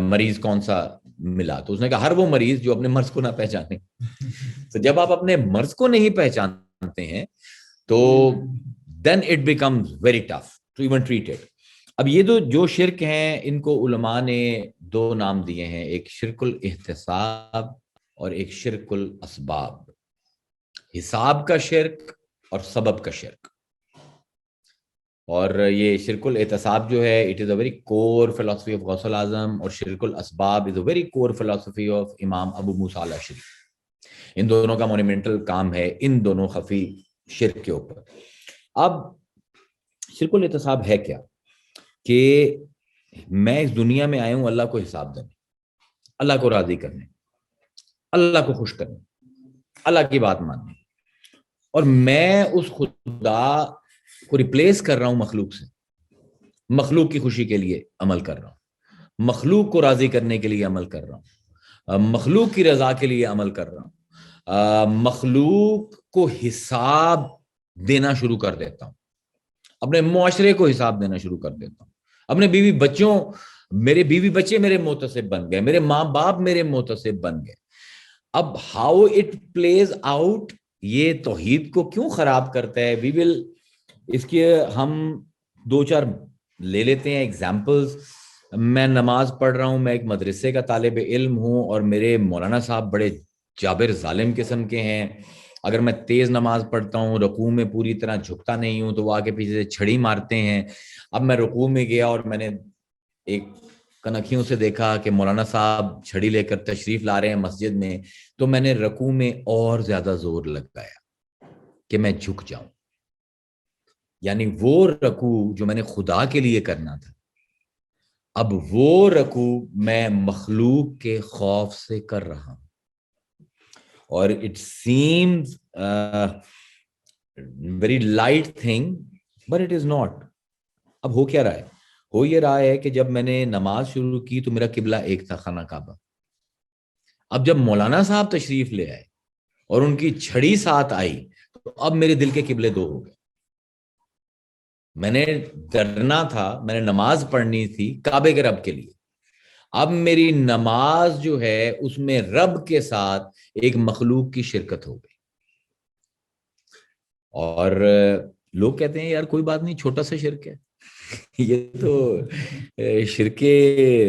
مریض کون سا ملا؟ تو اس نے کہا ہر وہ مریض جو اپنے مرض کو نہ پہچانے. تو جب آپ اپنے مرض کو نہیں پہچانتے ہیں تو then it becomes very tough to even treat it. اب یہ جو شرک ہیں ان کو علماء نے 2 نام دیے ہیں, ایک شرک الاحتساب اور ایک شرک الاسباب. حساب کا شرک اور سبب کا شرک. اور یہ شرک الاحتساب جو ہے it is a very core philosophy of غوث العظم, اور شرک الاسباب is a very core philosophy of امام ابو موسیٰ الاشعری. ان دونوں کا مونومنٹل کام ہے ان دونوں خفی شرک کے اوپر. اب شرک الاحتساب ہے کیا؟ کہ میں اس دنیا میں آیا ہوں اللہ کو حساب دینے, اللہ کو راضی کرنے, اللہ کو خوش کرنے, اللہ کی بات ماننے, اور میں اس خدا کو ریپلیس کر رہا ہوں مخلوق سے. مخلوق کی خوشی کے لیے عمل کر رہا ہوں, مخلوق کو راضی کرنے کے لیے عمل کر رہا ہوں, مخلوق کی رضا کے لیے عمل کر رہا ہوں, مخلوق کو حساب دینا شروع کر دیتا ہوں, اپنے معاشرے کو حساب دینا شروع کر دیتا ہوں, اپنے بیوی بچوں, میرے بیوی بچے میرے محتسب بن گئے, میرے ماں باپ میرے محتسب بن گئے. اب ہاؤ اٹ پلیز آؤٹ یہ توحید کو کیوں خراب کرتا ہے؟ وی ول اس کے ہم 2-4 لے لیتے ہیں ایگزامپلز. میں نماز پڑھ رہا ہوں, میں ایک مدرسے کا طالب علم ہوں اور میرے مولانا صاحب بڑے جابر ظالم قسم کے ہیں. اگر میں تیز نماز پڑھتا ہوں, رکوع میں پوری طرح جھکتا نہیں ہوں, تو وہ آگے پیچھے سے چھڑی مارتے ہیں. اب میں رکوع میں گیا اور میں نے ایک کنکھیوں سے دیکھا کہ مولانا صاحب چھڑی لے کر تشریف لا رہے ہیں مسجد میں, تو میں نے رکوع میں اور زیادہ زور لگایا کہ میں جھک جاؤں. یعنی وہ رکوع جو میں نے خدا کے لیے کرنا تھا, اب وہ رکوع میں مخلوق کے خوف سے کر رہا ہوں. اور it seems very light thing but it is not. اب ہو کیا رہا ہے؟ ہو یہ رہا ہے کہ جب میں نے نماز شروع کی تو میرا قبلہ ایک تھا, خانہ کعبہ. اب جب مولانا صاحب تشریف لے آئے اور ان کی چھڑی ساتھ آئی تو اب میرے دل کے قبلے 2 ہو گئے. میں نے ڈرنا تھا, میں نے نماز پڑھنی تھی کعبے کے رب کے لیے. اب میری نماز جو ہے اس میں رب کے ساتھ ایک مخلوق کی شرکت ہو گئی. اور لوگ کہتے ہیں یار کوئی بات نہیں, چھوٹا سا شرک ہے, یہ تو شرک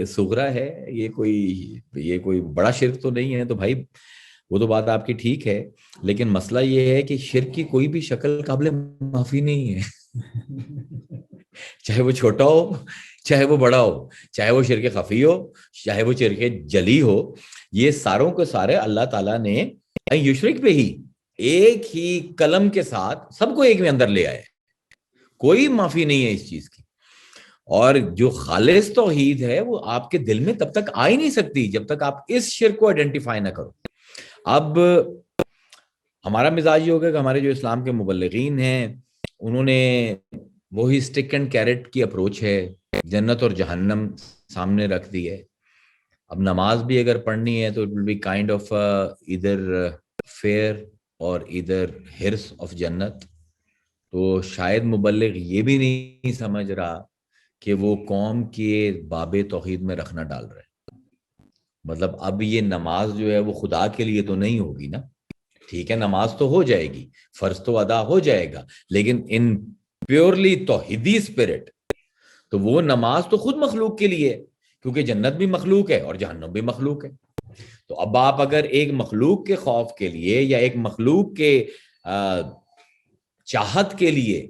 صغرا ہے, یہ کوئی بڑا شرک تو نہیں ہے. تو بھائی وہ تو بات آپ کی ٹھیک ہے, لیکن مسئلہ یہ ہے کہ شرک کی کوئی بھی شکل قابل معافی نہیں ہے, چاہے وہ چھوٹا ہو چاہے وہ بڑا ہو, چاہے وہ شرک خفی ہو چاہے وہ شرک جلی ہو. یہ ساروں کے سارے اللہ تعالیٰ نے یشرک پہ ہی ایک ہی قلم کے ساتھ سب کو ایک میں اندر لے آئے, کوئی معافی نہیں ہے اس چیز کی. اور جو خالص توحید ہے وہ آپ کے دل میں تب تک آ ہی نہیں سکتی جب تک آپ اس شرک کو آئیڈینٹیفائی نہ کرو. اب ہمارا مزاج یہ ہوگا کہ ہمارے جو اسلام کے مبلغین ہیں انہوں نے وہی اسٹک اینڈ کیرٹ کی اپروچ ہے, جنت اور جہنم سامنے رکھ دی ہے. اب نماز بھی اگر پڑھنی ہے تو it will be kind of ادھر فیئر اور ادھر ہرس آف جنت. تو شاید مبلغ یہ بھی نہیں سمجھ رہا کہ وہ قوم کے باب توحید میں رکھنا ڈال رہے. مطلب اب یہ نماز جو ہے وہ خدا کے لیے تو نہیں ہوگی نا, ٹھیک ہے نماز تو ہو جائے گی, فرض تو ادا ہو جائے گا, لیکن ان پیورلی توحیدی اسپرٹ تو وہ نماز تو خود مخلوق کے لیے, کیونکہ جنت بھی مخلوق ہے اور جہنم بھی مخلوق ہے. تو اب آپ اگر ایک مخلوق کے خوف کے لیے یا ایک مخلوق کے چاہت کے لیے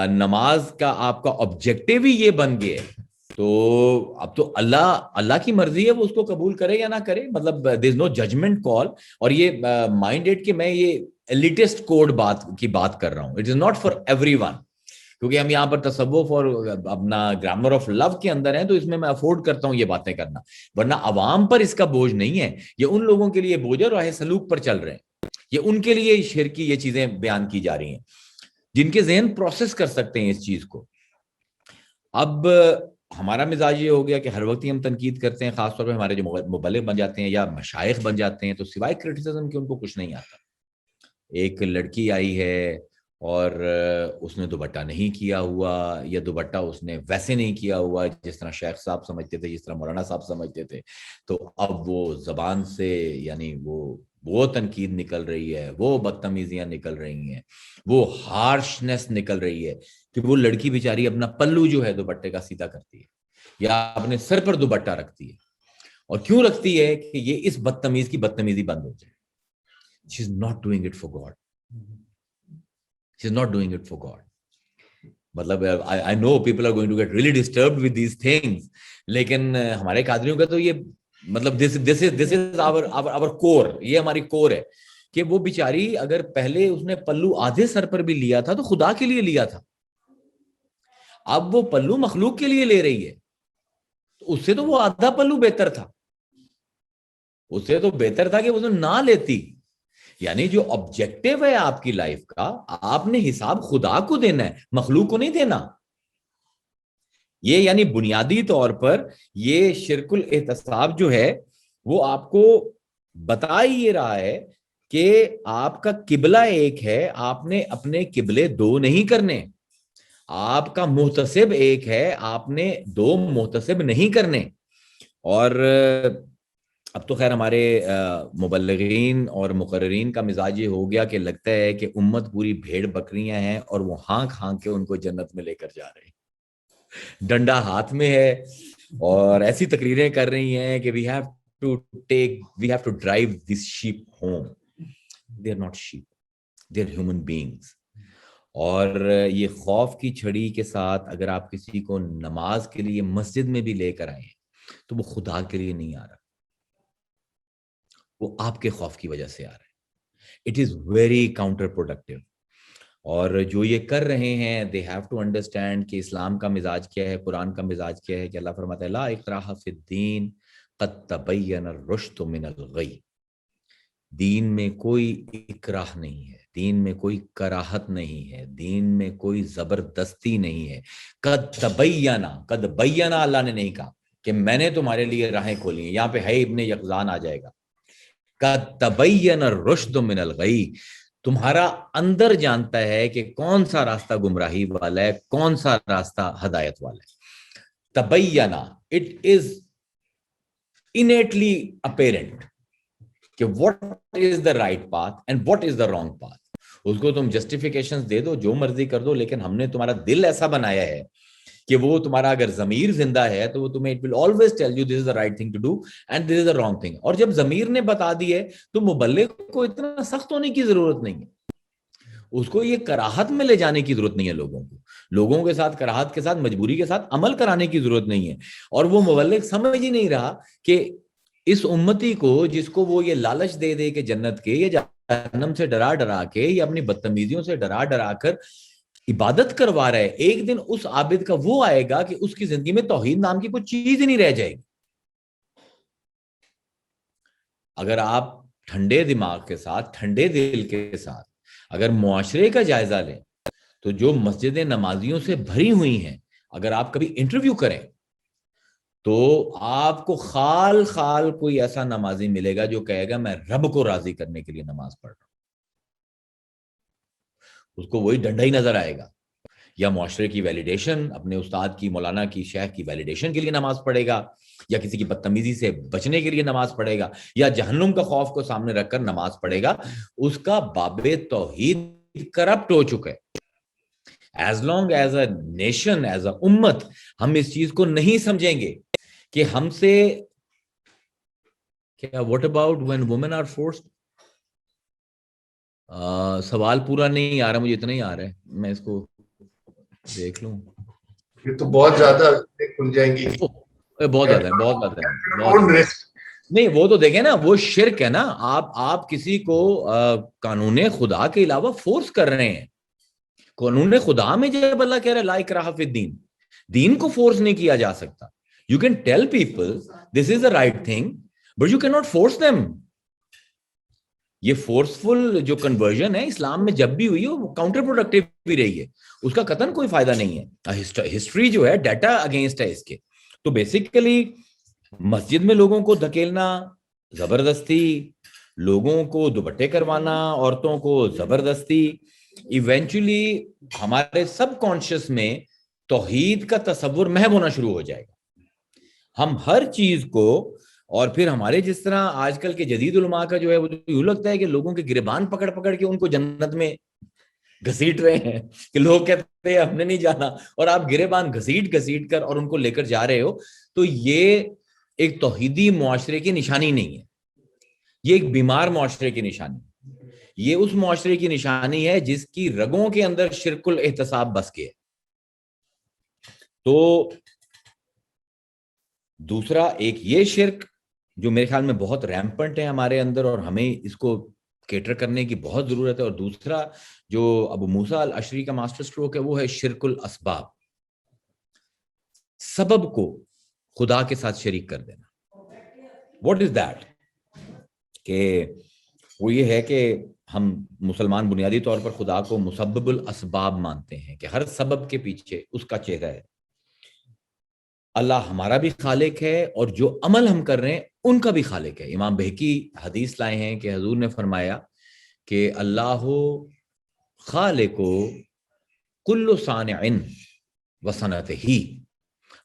نماز کا آپ کا آبجیکٹو ہی یہ بن گیا ہے, تو اب تو اللہ کی مرضی ہے وہ اس کو قبول کرے یا نہ کرے. مطلب دیر از نو ججمنٹ کال. اور یہ مائنڈیڈ کہ میں یہ ایلیٹسٹ کوڈ کی بات کر رہا ہوں, it is not for every one, کیونکہ ہم یہاں پر تصوف اور اپنا گرامر آف لو کے اندر ہیں, تو اس میں افورڈ کرتا ہوں یہ باتیں کرنا, ورنہ عوام پر اس کا بوجھ نہیں ہے. یہ ان لوگوں کے لیے بوجھ ہے راہ سلوک پر چل رہے ہیں, یہ ان کے لیے شرک کی یہ چیزیں بیان کی جا رہی ہیں جن کے ذہن پروسیس کر سکتے ہیں اس چیز کو. اب ہمارا مزاج یہ ہو گیا کہ ہر وقت ہی ہم تنقید کرتے ہیں, خاص طور پہ ہمارے جو مبلغ بن جاتے ہیں یا مشائخ بن جاتے ہیں تو سوائے کرٹیسزم کے ان کو کچھ نہیں آتا. ایک لڑکی آئی ہے اور اس نے دوپٹہ نہیں کیا ہوا, یا دوپٹہ اس نے ویسے نہیں کیا ہوا جس طرح شیخ صاحب سمجھتے تھے, جس طرح مولانا صاحب سمجھتے تھے, تو اب وہ زبان سے یعنی وہ تنقید نکل رہی ہے, وہ بدتمیزیاں نکل رہی ہیں, وہ ہارشنس نکل رہی ہے کہ وہ لڑکی بیچاری اپنا پلو جو ہے دوپٹے کا سیدھا کرتی ہے یا اپنے سر پر دوپٹہ رکھتی ہے. اور کیوں رکھتی ہے کہ یہ اس بدتمیز کی بدتمیزی بند ہو جائے. She is not doing it for God. She is not doing it for God. مطلب I know people are going to get really disturbed with these things, لیکن ہمارے قادریوں کا تو یہ مطلب this is our core, یہ ہماری کور ہے کہ وہ بیچاری اگر پہلے اس نے پلو آدھے سر پر بھی لیا تھا تو خدا کے لیے لیا تھا, اب وہ پلو مخلوق کے لیے لے رہی ہے, تو اس سے تو وہ آدھا پلو بہتر تھا, اس سے تو بہتر تھا کہ وہ نہ لیتی. یعنی جو آبجیکٹو ہے آپ کی لائف کا, آپ نے حساب خدا کو دینا ہے, مخلوق کو نہیں دینا. یہ یعنی بنیادی طور پر یہ شرک الاحتساب جو ہے وہ آپ کو بتا ہی رہا ہے کہ آپ کا قبلہ ایک ہے, آپ نے اپنے قبلے دو نہیں کرنے. آپ کا محتسب ایک ہے, آپ نے دو محتسب نہیں کرنے. اور اب تو خیر ہمارے مبلغین اور مقررین کا مزاج یہ ہو گیا کہ لگتا ہے کہ امت پوری بھیڑ بکریاں ہیں اور وہ ہانک ہانک کے ان کو جنت میں لے کر جا رہے ہیں, ڈنڈا ہاتھ میں ہے, اور ایسی تقریریں کر رہی ہیں کہ we have to drive this sheep home. They are not sheep, they are human beings. اور یہ خوف کی چھڑی کے ساتھ اگر آپ کسی کو نماز کے لیے مسجد میں بھی لے کر آئے تو وہ خدا کے لیے نہیں آ رہا, وہ آپ کے خوف کی وجہ سے آ رہا ہے. It is very counter productive. اور جو یہ کر رہے ہیں دے ہیو ٹو انڈرسٹینڈ کہ اسلام کا مزاج کیا ہے, قرآن کا مزاج کیا ہے, کہ اللہ فرماتا ہے لا اکراہ فی الدین قد تبین الرشد من الغی. دین میں کوئی اکراہ نہیں ہے, دین میں کوئی کراہت نہیں ہے, دین میں کوئی زبردستی نہیں ہے. قد تبینا, قد بینا اللہ نے نہیں کہا کہ میں نے تمہارے لیے راہیں کھولی ہیں, یہاں پہ ہے ابن یقظان آ جائے گا. قد تبین الرشد من الغی, تمہارا اندر جانتا ہے کہ کون سا راستہ گمراہی والا ہے, کون سا راستہ ہدایت والا ہے. تبینا, اٹ از innately apparent کہ what is the right path and what is the wrong path. اس کو تم جسٹیفیکیشن دے دو، جو مرضی کر دو، لیکن ہم نے تمہارا دل ایسا بنایا ہے کہ وہ تمہارا اگر ضمیر زندہ ہے تو وہ تمہیں it will always tell you this is the right thing to do and this is the wrong thing. اور جب ضمیر نے بتا دی ہے تو مبلغ کو اتنا سخت ہونے کی ضرورت نہیں ہے، اس کو یہ کراہت میں لے جانے کی ضرورت نہیں ہے، لوگوں کے ساتھ کراہت کے ساتھ مجبوری کے ساتھ عمل کرانے کی ضرورت نہیں ہے. اور وہ مبلغ سمجھ ہی نہیں رہا کہ اس امتی کو جس کو وہ یہ لالچ دے دے کہ جنت کے یا جہنم سے ڈرا ڈرا کے یا اپنی بدتمیزیوں سے ڈرا ڈرا کر عبادت کروا رہا ہے، ایک دن اس عابد کا وہ آئے گا کہ اس کی زندگی میں توحید نام کی کوئی چیز ہی نہیں رہ جائے گی. اگر آپ ٹھنڈے دماغ کے ساتھ، ٹھنڈے دل کے ساتھ اگر معاشرے کا جائزہ لیں تو جو مسجدیں نمازیوں سے بھری ہوئی ہیں، اگر آپ کبھی انٹرویو کریں تو آپ کو خال خال کوئی ایسا نمازی ملے گا جو کہے گا میں رب کو راضی کرنے کے لیے نماز پڑھ رہا ہوں. اس کو وہی ڈنڈا ہی نظر آئے گا، یا معاشرے کی ویلیڈیشن، اپنے استاد کی، مولانا کی، شیخ کی ویلیڈیشن کے لیے نماز پڑھے گا، یا کسی کی بدتمیزی سے بچنے کے لیے نماز پڑھے گا، یا جہنم کا خوف کو سامنے رکھ کر نماز پڑھے گا. اس کا باب توحید کرپٹ ہو چکا ہے. As long as a nation, as a امت ہم اس چیز کو نہیں سمجھیں گے کہ ہم سے کیا what about when women are forced. سوال پورا نہیں آ رہا، مجھے اتنا ہی آ رہا ہے، میں اس کو دیکھ لوں. یہ تو بہت زیادہ کھل جائیں گی، بہت زیادہ ہے، بہت زیادہ ہے. نہیں وہ تو دیکھیں نا، وہ شرک ہے نا. آپ کسی کو قانون خدا کے علاوہ فورس کر رہے ہیں. قانون خدا میں جب اللہ کہہ رہا ہے لا اکراہ فی الدین، دین کو فورس نہیں کیا جا سکتا. You can tell people this is the right thing, but you cannot force them. یہ فورسفل جو کنورژن ہے اسلام میں جب بھی ہوئی ہے وہ کاؤنٹر پروڈکٹیو بھی رہی ہے، اس کا قطعاً کوئی فائدہ نہیں ہے. ہسٹری جو ہے ڈیٹا اگینسٹ ہے اس کے. تو بیسیکلی مسجد میں لوگوں کو دھکیلنا، زبردستی لوگوں کو دوپٹے کروانا، عورتوں کو زبردستی، ایونچولی ہمارے سب کانشیس میں توحید کا تصور محو ہونا شروع ہو جائے گا. ہم ہر چیز کو، اور پھر ہمارے جس طرح آج کل کے جدید علماء کا جو ہے وہ یوں لگتا ہے کہ لوگوں کے گریبان پکڑ پکڑ کے ان کو جنت میں گھسیٹ رہے ہیں، کہ لوگ کہتے ہیں ہم نے نہیں جانا اور آپ گریبان گھسیٹ کر اور ان کو لے کر جا رہے ہو. تو یہ ایک توحیدی معاشرے کی نشانی نہیں ہے، یہ ایک بیمار معاشرے کی نشانی. یہ اس معاشرے کی نشانی ہے جس کی رگوں کے اندر شرک الاحتساب بس کے ہے. تو دوسرا ایک یہ شرک جو میرے خیال میں بہت ریمپنٹ ہے ہمارے اندر اور ہمیں اس کو کیٹر کرنے کی بہت ضرورت ہے. اور دوسرا جو ابو موسیٰ الاشعری کا ماسٹر سٹروک ہے وہ ہے شرک الاسباب، سبب کو خدا کے ساتھ شریک کر دینا. What is that? کہ وہ یہ ہے کہ ہم مسلمان بنیادی طور پر خدا کو مسبب الاسباب مانتے ہیں کہ ہر سبب کے پیچھے اس کا چہرہ ہے. اللہ ہمارا بھی خالق ہے اور جو عمل ہم کر رہے ہیں ان کا بھی خالق ہے. امام بہقی حدیث لائے ہیں کہ حضور نے فرمایا کہ اللہ خالق کل صانع وصنعتہ،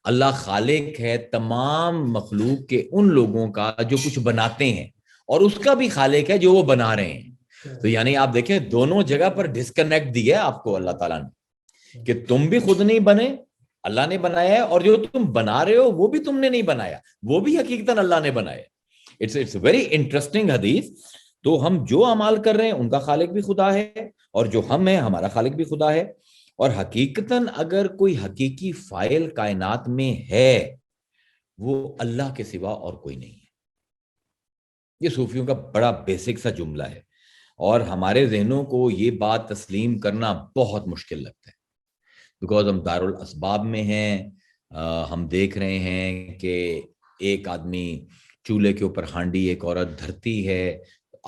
اللہ خالق ہے تمام مخلوق کے ان لوگوں کا جو کچھ بناتے ہیں، اور اس کا بھی خالق ہے جو وہ بنا رہے ہیں. تو یعنی آپ دیکھیں دونوں جگہ پر ڈسکنیکٹ دیا آپ کو اللہ تعالیٰ نے کہ تم بھی خود نہیں بنے، اللہ نے بنایا ہے، اور جو تم بنا رہے ہو وہ بھی تم نے نہیں بنایا، وہ بھی حقیقتاً اللہ نے بنایا. اٹس ویری انٹرسٹنگ حدیث. تو ہم جو اعمال کر رہے ہیں ان کا خالق بھی خدا ہے، اور جو ہم ہیں ہمارا خالق بھی خدا ہے. اور حقیقتاً اگر کوئی حقیقی فاعل کائنات میں ہے وہ اللہ کے سوا اور کوئی نہیں ہے. یہ صوفیوں کا بڑا بیسک سا جملہ ہے، اور ہمارے ذہنوں کو یہ بات تسلیم کرنا بہت مشکل لگتا ہے، بیکاز ہم دارالاسباب میں ہیں. ہم دیکھ رہے ہیں کہ ایک آدمی چولہے کے اوپر ہانڈی، ایک عورت دھرتی ہے،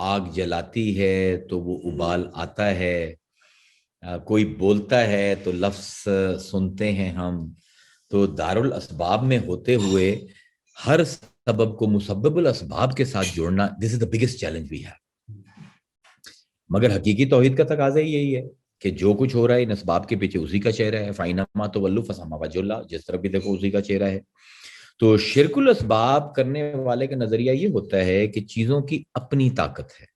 آگ جلاتی ہے تو وہ ابال آتا ہے، کوئی بولتا ہے تو لفظ سنتے ہیں ہم. تو دارالاسباب میں ہوتے ہوئے ہر سبب کو مسبب الاسباب کے ساتھ جوڑنا، this is the biggest challenge we have. مگر حقیقی توحید کا تقاضا یہی ہے کہ جو کچھ ہو رہا ہے ان اسباب کے پیچھے اسی کا چہرہ ہے. فَإِنَّمَا تُوَلُّوا فَثَمَّ وَجْهُ اللَّهِ، جس طرف بھی دیکھو اسی کا چہرہ ہے. تو شرک الاسباب کرنے والے کا نظریہ یہ ہوتا ہے کہ چیزوں کی اپنی طاقت ہے،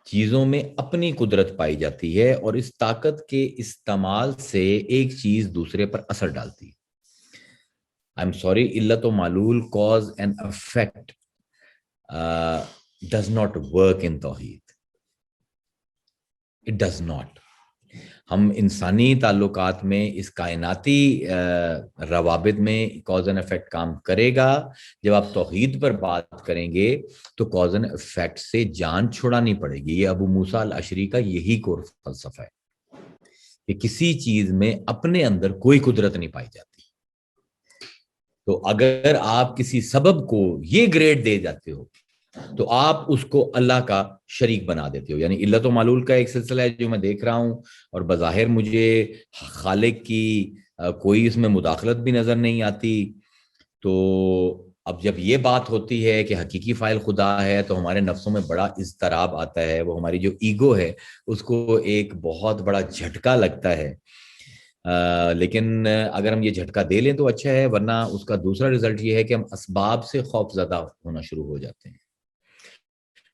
چیزوں میں اپنی قدرت پائی جاتی ہے اور اس طاقت کے استعمال سے ایک چیز دوسرے پر اثر ڈالتی ہے. I'm sorry, علت و معلول, cause and effect does not work in توحید. It does not. ہم انسانی تعلقات میں اس کائناتی روابط میں کاز اینڈ افیکٹ کام کرے گا. جب آپ توحید پر بات کریں گے تو کاز اینڈ افیکٹ سے جان چھڑانی پڑے گی. یہ ابو موسیٰ الاشعری کا یہی کور فلسفہ ہے کہ کسی چیز میں اپنے اندر کوئی قدرت نہیں پائی جاتی. تو اگر آپ کسی سبب کو یہ گریڈ دے جاتے ہو تو آپ اس کو اللہ کا شریک بنا دیتے ہو. یعنی علت و معلول کا ایک سلسلہ ہے جو میں دیکھ رہا ہوں اور بظاہر مجھے خالق کی کوئی اس میں مداخلت بھی نظر نہیں آتی. تو اب جب یہ بات ہوتی ہے کہ حقیقی فاعل خدا ہے تو ہمارے نفسوں میں بڑا اضطراب آتا ہے. وہ ہماری جو ایگو ہے اس کو ایک بہت بڑا جھٹکا لگتا ہے. لیکن اگر ہم یہ جھٹکا دے لیں تو اچھا ہے, ورنہ اس کا دوسرا رزلٹ یہ ہے کہ ہم اسباب سے خوف زدہ ہونا شروع ہو جاتے ہیں.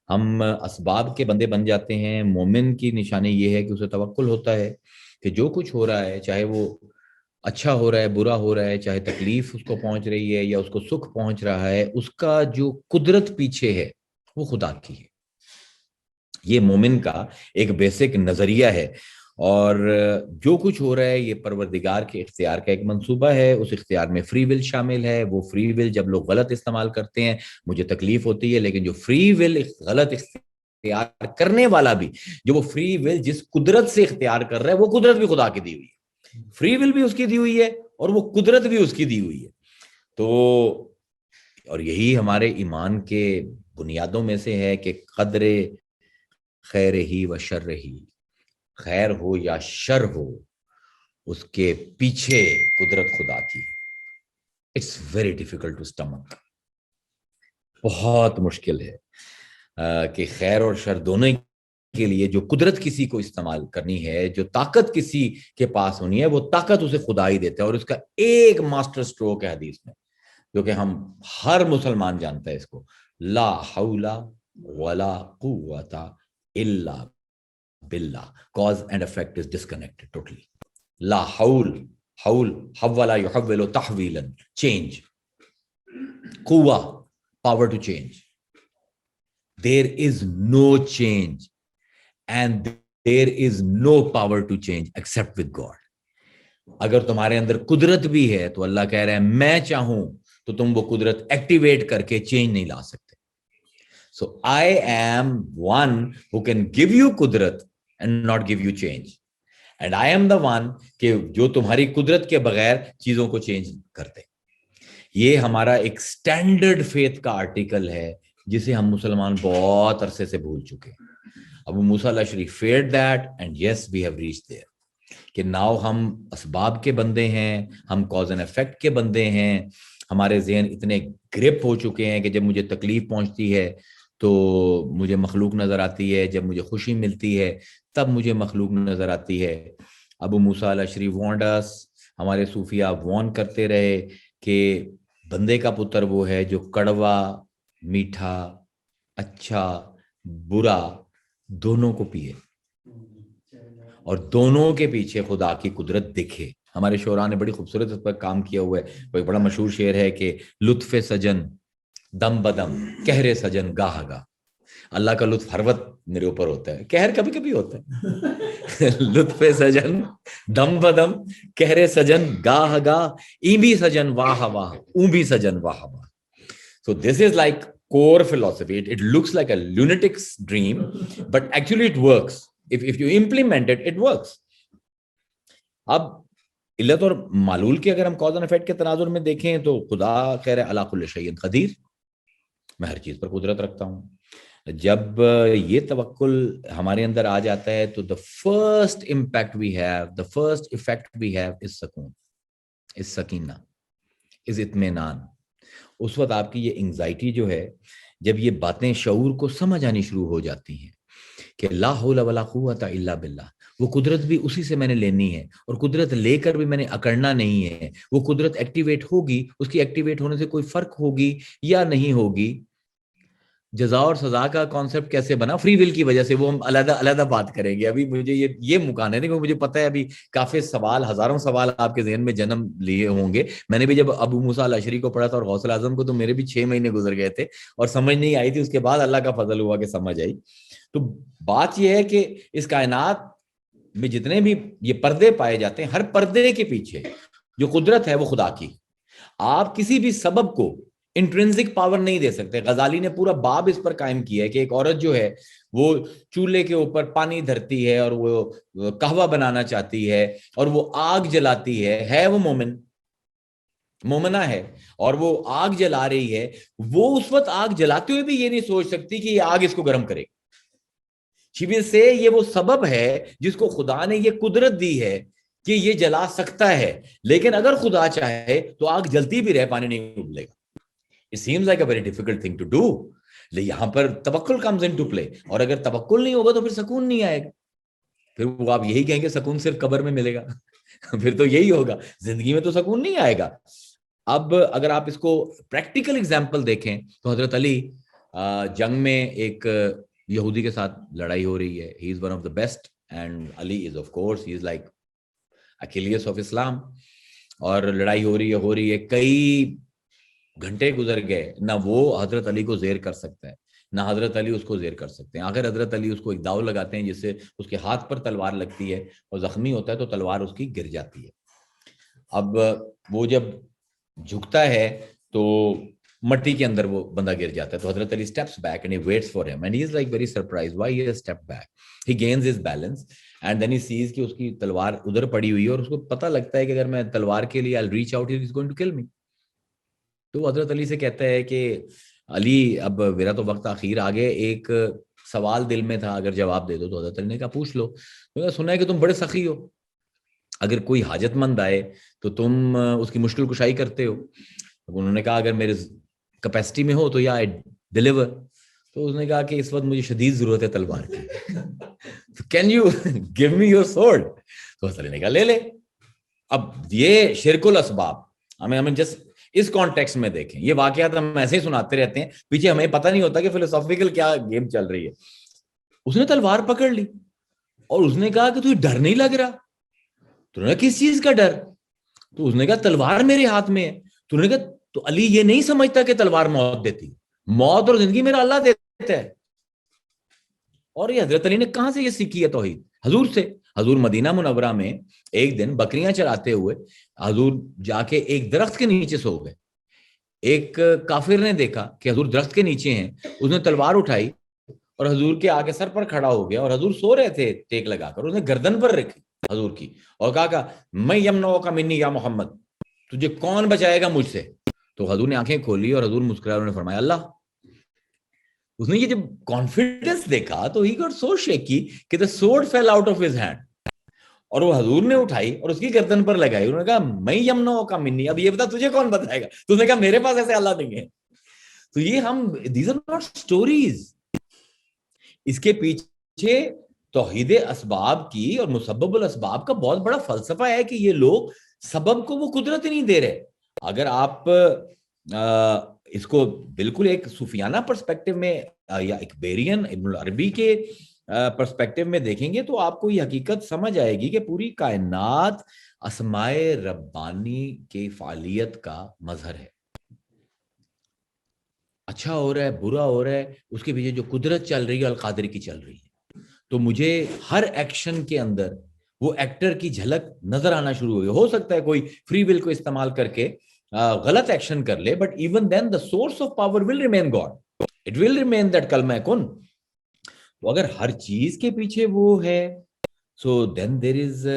ہم اسباب کے بندے بن جاتے ہیں. مومن کی نشانی یہ ہے کہ اسے توکل ہوتا ہے کہ جو کچھ ہو رہا ہے, چاہے وہ اچھا ہو رہا ہے, برا ہو رہا ہے, چاہے تکلیف اس کو پہنچ رہی ہے یا اس کو سکھ پہنچ رہا ہے, اس کا جو قدرت پیچھے ہے وہ خدا کی ہے. یہ مومن کا ایک بیسک نظریہ ہے. اور جو کچھ ہو رہا ہے یہ پروردگار کے اختیار کا ایک منصوبہ ہے. اس اختیار میں فری ول شامل ہے. وہ فری ول جب لوگ غلط استعمال کرتے ہیں مجھے تکلیف ہوتی ہے, لیکن جو فری ول غلط اختیار کرنے والا بھی, جو وہ فری ول جس قدرت سے اختیار کر رہا ہے, وہ قدرت بھی خدا کی دی ہوئی ہے. فری ول بھی اس کی دی ہوئی ہے اور وہ قدرت بھی اس کی دی ہوئی ہے. تو اور یہی ہمارے ایمان کے بنیادوں میں سے ہے کہ قدر خیر ہی و شر ہی, خیر ہو یا شر ہو, اس کے پیچھے قدرت خدا کی ہے. It's very difficult to stomach. بہت مشکل ہے کہ خیر اور شر دونوں کے لیے جو قدرت کسی کو استعمال کرنی ہے, جو طاقت کسی کے پاس ہونی ہے, وہ طاقت اسے خدا ہی دیتا ہے. اور اس کا ایک ماسٹر سٹروک ہے حدیث میں جو کہ ہم ہر مسلمان جانتا ہے اس کو, لا حول ولا قوت الا باللہ. cause and effect is disconnected totally. لا حول, حول يحول تحویلا, change, قوہ, power to change. There is no change and there is no power to change except with God. اگر تمہارے اندر قدرت بھی ہے تو اللہ کہہ رہے ہیں میں چاہوں تو تم وہ قدرت ایکٹیویٹ کر کے چینج نہیں لا سکتے. So I am one who can give you قدرت and not give you change. And I am the one کہ جو تمہاری قدرت کے بغیر چیزوں کو چینج کرتے. یہ ہمارا ایک سٹینڈرڈ فیتھ کا آرٹیکل ہے جسے ہم مسلمان بہت عرصے سے بھول چکے ہیں. ابو موسیٰ الاشعری feared that and yes we have reached there. کہ ناؤ ہم اسباب کے بندے ہیں, ہم کاز اینڈ افیکٹ کے بندے ہیں. ہمارے ذہن اتنے گرپ ہو چکے ہیں کہ جب مجھے تکلیف پہنچتی ہے تو مجھے مخلوق نظر آتی ہے, جب مجھے خوشی ملتی ہے تب مجھے مخلوق نظر آتی ہے. ابو موسیٰ الاشعری warned us, ہمارے صوفیہ وارن کرتے رہے کہ بندے کا پتر وہ ہے جو کڑوا, میٹھا, اچھا, برا دونوں کو پیے اور دونوں کے پیچھے خدا کی قدرت دکھے. ہمارے شعراء نے بڑی خوبصورت اس پر کام کیا ہوا ہے. وہ ایک بڑا مشہور شعر ہے کہ لطف سجن دم بدم کہر سجن گاہ گاہ. اللہ کا لطف ہر وقت میرے اوپر ہوتا ہے, کہر کبھی کبھی ہوتا ہے. لطف سجن دم بدم کہر سجن گاہ گاہ, ای بھی سجن واہ واہ, اون بھی سجن واہ واہ. So this is like core philosophy. It looks like a lunatic's dream, but actually it works. If you implement it, it works. اب علت اور معلول کے اگر ہم کاز اینڈ افیکٹ کے تناظر میں دیکھیں تو خدا کہہ رہے علی کل شیء قدیر, میں ہر چیز پر قدرت رکھتا ہوں. جب یہ توکل ہمارے اندر آ جاتا ہے تو the first impact we have, the first effect we have is سکون, is سکینہ, is اطمینان. اس وقت آپ کی یہ انگزائٹی جو ہے, جب یہ باتیں شعور کو سمجھ آنی شروع ہو جاتی ہیں کہ لا حول ولا قوت الا باللہ, وہ قدرت بھی اسی سے میں نے لینی ہے اور قدرت لے کر بھی میں نے اکڑنا نہیں ہے. وہ قدرت ایکٹیویٹ ہوگی, اس کی ایکٹیویٹ ہونے سے کوئی فرق ہوگی یا نہیں ہوگی, جزا اور سزا کا کانسیپٹ کیسے بنا؟ فری ول کی وجہ سے. وہ ہم علیحدہ بات کریں گے. ابھی مجھے یہ مکانے نہیں, مجھے پتا ہے ابھی کافی سوال, ہزاروں سوال آپ کے ذہن میں جنم لیے ہوں گے. میں نے بھی جب ابو موسیٰ الاشعری کو پڑھا تھا اور غوث اعظم کو, تو میرے بھی 6 مہینے گزر گئے تھے اور سمجھ نہیں آئی تھی. اس کے بعد اللہ کا فضل ہوا کہ سمجھ آئی. تو بات یہ ہے کہ اس کائنات میں جتنے بھی یہ پردے پائے جاتے ہیں, ہر پردے کے پیچھے جو قدرت ہے وہ خدا کی. آپ کسی بھی سبب کو انٹرنسک پاور نہیں دے سکتے. غزالی نے پورا باب اس پر قائم کیا ہے کہ ایک عورت جو ہے وہ چولہے کے اوپر پانی دھرتی ہے اور وہ قہوہ بنانا چاہتی ہے اور وہ آگ جلاتی ہے وہ مومنہ ہے اور وہ آگ جلا رہی ہے. وہ اس وقت آگ جلاتے ہوئے بھی یہ نہیں سوچ سکتی کہ یہ آگ اس کو گرم کرے. شیوے سے یہ وہ سبب ہے جس کو خدا نے یہ قدرت دی ہے کہ یہ جلا سکتا ہے. لیکن اگر خدا چاہے تو آگ جلتی بھی رہے, پانی نہیں ابلے گا. It seems like a very difficult thing to do. یہاں پر توکل comes into play. اور اگر توکل نہیں ہوگا تو پھر سکون نہیں آئے گا. پھر وہ آپ یہی کہیں گے سکون صرف قبر میں ملے گا. پھر تو یہی ہوگا, زندگی میں تو سکون نہیں آئے گا. اب اگر آپ اس کو پریکٹیکل ایگزامپل دیکھیں تو حضرت علی جنگ میں ایک یہودی کے ساتھ لڑائی ہو رہی ہے. He is one of the best and Ali is of course he is like Achilles of Islam. اور لڑائی ہو رہی ہے کئی گھنٹے گزر گئے, نہ وہ حضرت علی کو زیر کر سکتا ہے نہ حضرت علی اس کو زیر کر سکتے ہیں. آخر حضرت علی اس کو ایک داؤ لگاتے ہیں جس سے اس کے ہاتھ پر تلوار لگتی ہے اور زخمی ہوتا ہے تو تلوار اس کی گر جاتی ہے. اب وہ جب جھکتا ہے تو مٹی کے اندر وہ بندہ گر جاتا ہے. تو حضرت علی steps back and he waits for him and he is like very surprised why he has stepped back. He gains his balance and then he sees کہ اس کی تلوار ادھر پڑی ہوئی ہے اور اس کو پتہ لگتا ہے کہ اگر میں تلوار کے لیے I'll reach out he is going to kill me. تو حضرت علی سے کہتا ہے کہ علی اب میرا تو وقت آخیر آگے, ایک سوال دل میں تھا اگر جواب دے دو. تو حضرت علی نے کہا پوچھ لو. میں نے سنا ہے کہ تم بڑے سخی ہو, اگر کوئی حاجت مند آئے تو تم اس کی مشکل کشائی کرتے ہو. انہوں نے کہا اگر میرے کیپیسٹی میں ہو تو یا ڈیلیور. تو اس نے کہا کہ اس وقت مجھے شدید ضرورت ہے تلوار کی, can you give me your sword. تو حضرت علی نے کہا لے لے. اب یہ شرک الاسباب ہمیں جسٹ اس کانٹیکسٹ میں دیکھیں. یہ واقعات ہم ایسے ہی سناتے رہتے ہیں, پیچھے ہمیں پتہ نہیں ہوتا کہ فلسافیکل کیا گیم چل رہی ہے. اس نے تلوار پکڑ لی اور اس نے کہا کہ تجھے ڈر نہیں لگ رہا. تو نے کہا کس چیز کا ڈر؟ تو اس نے کہا تلوار میرے ہاتھ میں ہے. تو نے کہا تو علی یہ نہیں سمجھتا کہ تلوار موت دیتی, موت اور زندگی میرا اللہ دیتا ہے. اور یہ حضرت علی نے کہاں سے یہ سیکھی ہے توحید؟ حضور سے. حضور مدینہ منورہ میں ایک دن بکریاں چراتے ہوئے حضور جا کے ایک درخت کے نیچے سو گئے. ایک کافر نے دیکھا کہ حضور درخت کے نیچے ہیں, اس نے تلوار اٹھائی اور حضور کے آگے سر پر کھڑا ہو گیا اور حضور سو رہے تھے ٹیک لگا کر, اس نے گردن پر رکھی حضور کی اور کہا میں یمنعک منی یا محمد, تجھے کون بچائے گا مجھ سے؟ تو حضور نے آنکھیں کھولی اور حضور مسکرائے اور نے فرمایا اللہ. اس نے یہ جب کانفیڈنس دیکھا تو he got so shaky کہ the sword fell out of his hand. اور وہ حضور نے اٹھائی اور اس کی گردن پر لگائی. انہوں نے کہا میں یمنعک منی, اب یہ بتا تجھے کون بتائے گا؟ تو اس نے کہا میرے پاس ایسے اللہ نہیں ہے. تو یہ ہم these are not stories. اس کے پیچھے توحید اسباب کی اور مسبب الاسباب کا بہت بڑا فلسفہ ہے کہ یہ لوگ سبب کو وہ قدرت نہیں دے رہے. اگر آپ اس کو بالکل ایک صوفیانہ پرسپیکٹو میں یا ایک بیرین ابن العربی کے پرسپیکٹو میں دیکھیں گے تو آپ کو یہ حقیقت سمجھ آئے گی کہ پوری کائنات اسماء ربانی کی فعالیت کا مظہر ہے. اچھا ہو رہا ہے, برا ہو رہا ہے, اس کے پیچھے جو قدرت چل رہی ہے القادر کی چل رہی ہے. تو مجھے ہر ایکشن کے اندر وہ ایکٹر کی جھلک نظر آنا شروع ہو گئی. ہو سکتا ہے کوئی فری ول کو استعمال کر کے غلط ایکشن کر لے, but even then the source of power will remain God, it will remain that کلمہ کن. تو اگر ہر چیز کے پیچھے وہ ہے سو دین دیر از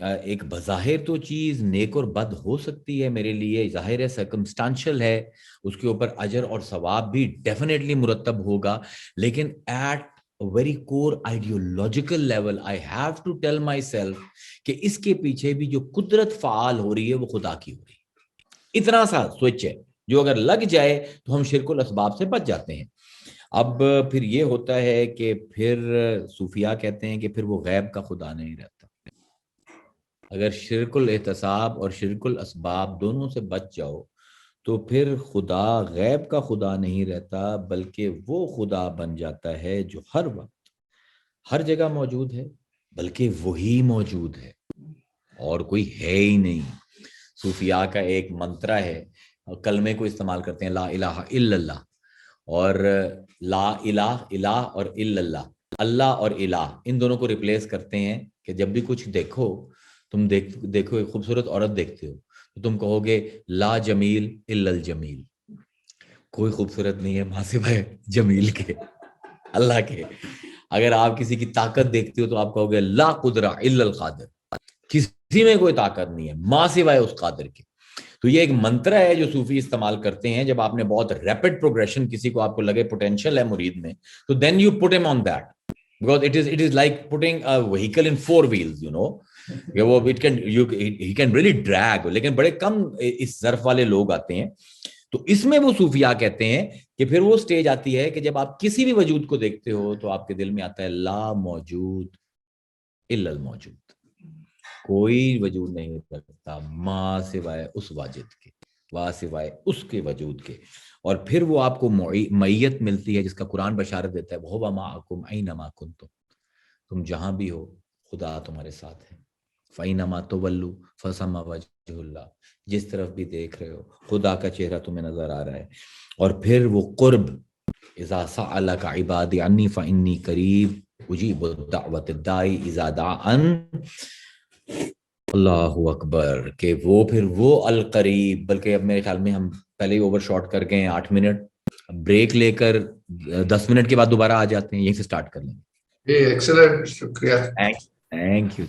ایک بظاہر تو چیز نیک اور بد ہو سکتی ہے میرے لیے, ظاہر ہے سرکمسٹانشل ہے, اس کے اوپر اجر اور ثواب بھی ڈیفینیٹلی مرتب ہوگا, لیکن at very core ideological level I have to tell myself کہ اس کے پیچھے بھی جو قدرت فعال ہو رہی ہے وہ خدا کی ہو رہی ہے. اتنا سا سوئچ ہے جو اگر لگ جائے تو ہم شرک الاسباب سے بچ جاتے ہیں. اب پھر یہ ہوتا ہے کہ پھر صوفیاء کہتے ہیں کہ پھر وہ غیب کا خدا نہیں رہتا. اگر شرک الاحتساب اور شرک الاسباب دونوں سے بچ جاؤ تو پھر خدا غیب کا خدا نہیں رہتا، بلکہ وہ خدا بن جاتا ہے جو ہر وقت ہر جگہ موجود ہے، بلکہ وہی موجود ہے اور کوئی ہے ہی نہیں۔ صوفیاء کا ایک منترا ہے، کلمے کو استعمال کرتے ہیں لا الہ الا اللہ، اور لا الہ الہ اور الا اللہ، اللہ اور الہ ان دونوں کو ریپلیس کرتے ہیں کہ جب بھی کچھ دیکھو، تم دیکھو ایک خوبصورت عورت دیکھتے ہو تو تم کہو گے لا جمیل الا الجمیل، کوئی خوبصورت نہیں ہے ماں سوائے جمیل کے، اللہ کے۔ اگر آپ کسی کی طاقت دیکھتے ہو تو آپ کہو گے لا قدرہ الا القادر، کسی میں کوئی طاقت نہیں ہے ماں سوائے اس قادر کے۔ تو یہ ایک منترا ہے جو صوفی استعمال کرتے ہیں جب آپ نے بہت ریپڈ پروگریشن، کسی کو آپ کو لگے پوٹینشیل ہے مرید میں، تو دین یو پٹ ہم on that, because it is like putting a vehicle in 4 wheels, you know. وہ he can really drag، لیکن بڑے کم اس ظرف والے لوگ آتے ہیں۔ تو اس میں وہ صوفیاء کہتے ہیں کہ پھر وہ سٹیج آتی ہے کہ جب آپ کسی بھی وجود کو دیکھتے ہو تو آپ کے دل میں آتا ہے لا موجود الا الموجود، کوئی وجود نہیں رکھتا ماں سوائے اس واجد کے، وا سوائے اس کے وجود کے۔ اور پھر وہ آپ کو معیت ملتی ہے جس کا قرآن بشارت دیتا ہے وَهُوَ مَعَكُمْ أَيْنَمَا كُنْتُمْ، تم جہاں بھی ہو خدا تمہارے ساتھ ہے۔ فَأَيْنَمَا تُوَلُّوا فَثَمَّ وَجْهُ اللَّهِ، جس طرف بھی دیکھ رہے ہو خدا کا چہرہ تمہیں نظر آ رہا ہے۔ اور پھر وہ قرب، اذا سألك عبادي عني فإني قریب اجیب الدعوۃ الداعی اذا دعان، اللہ اکبر، کہ وہ پھر وہ القریب، بلکہ اب میرے خیال میں ہم پہلے ہی اوور شارٹ کر گئے ہیں 8 منٹ، بریک لے کر 10 منٹ کے بعد دوبارہ آ جاتے ہیں، یہیں سے سٹارٹ کر لیں گے۔ ایکسلنٹ، شکریہ، تھینک یو۔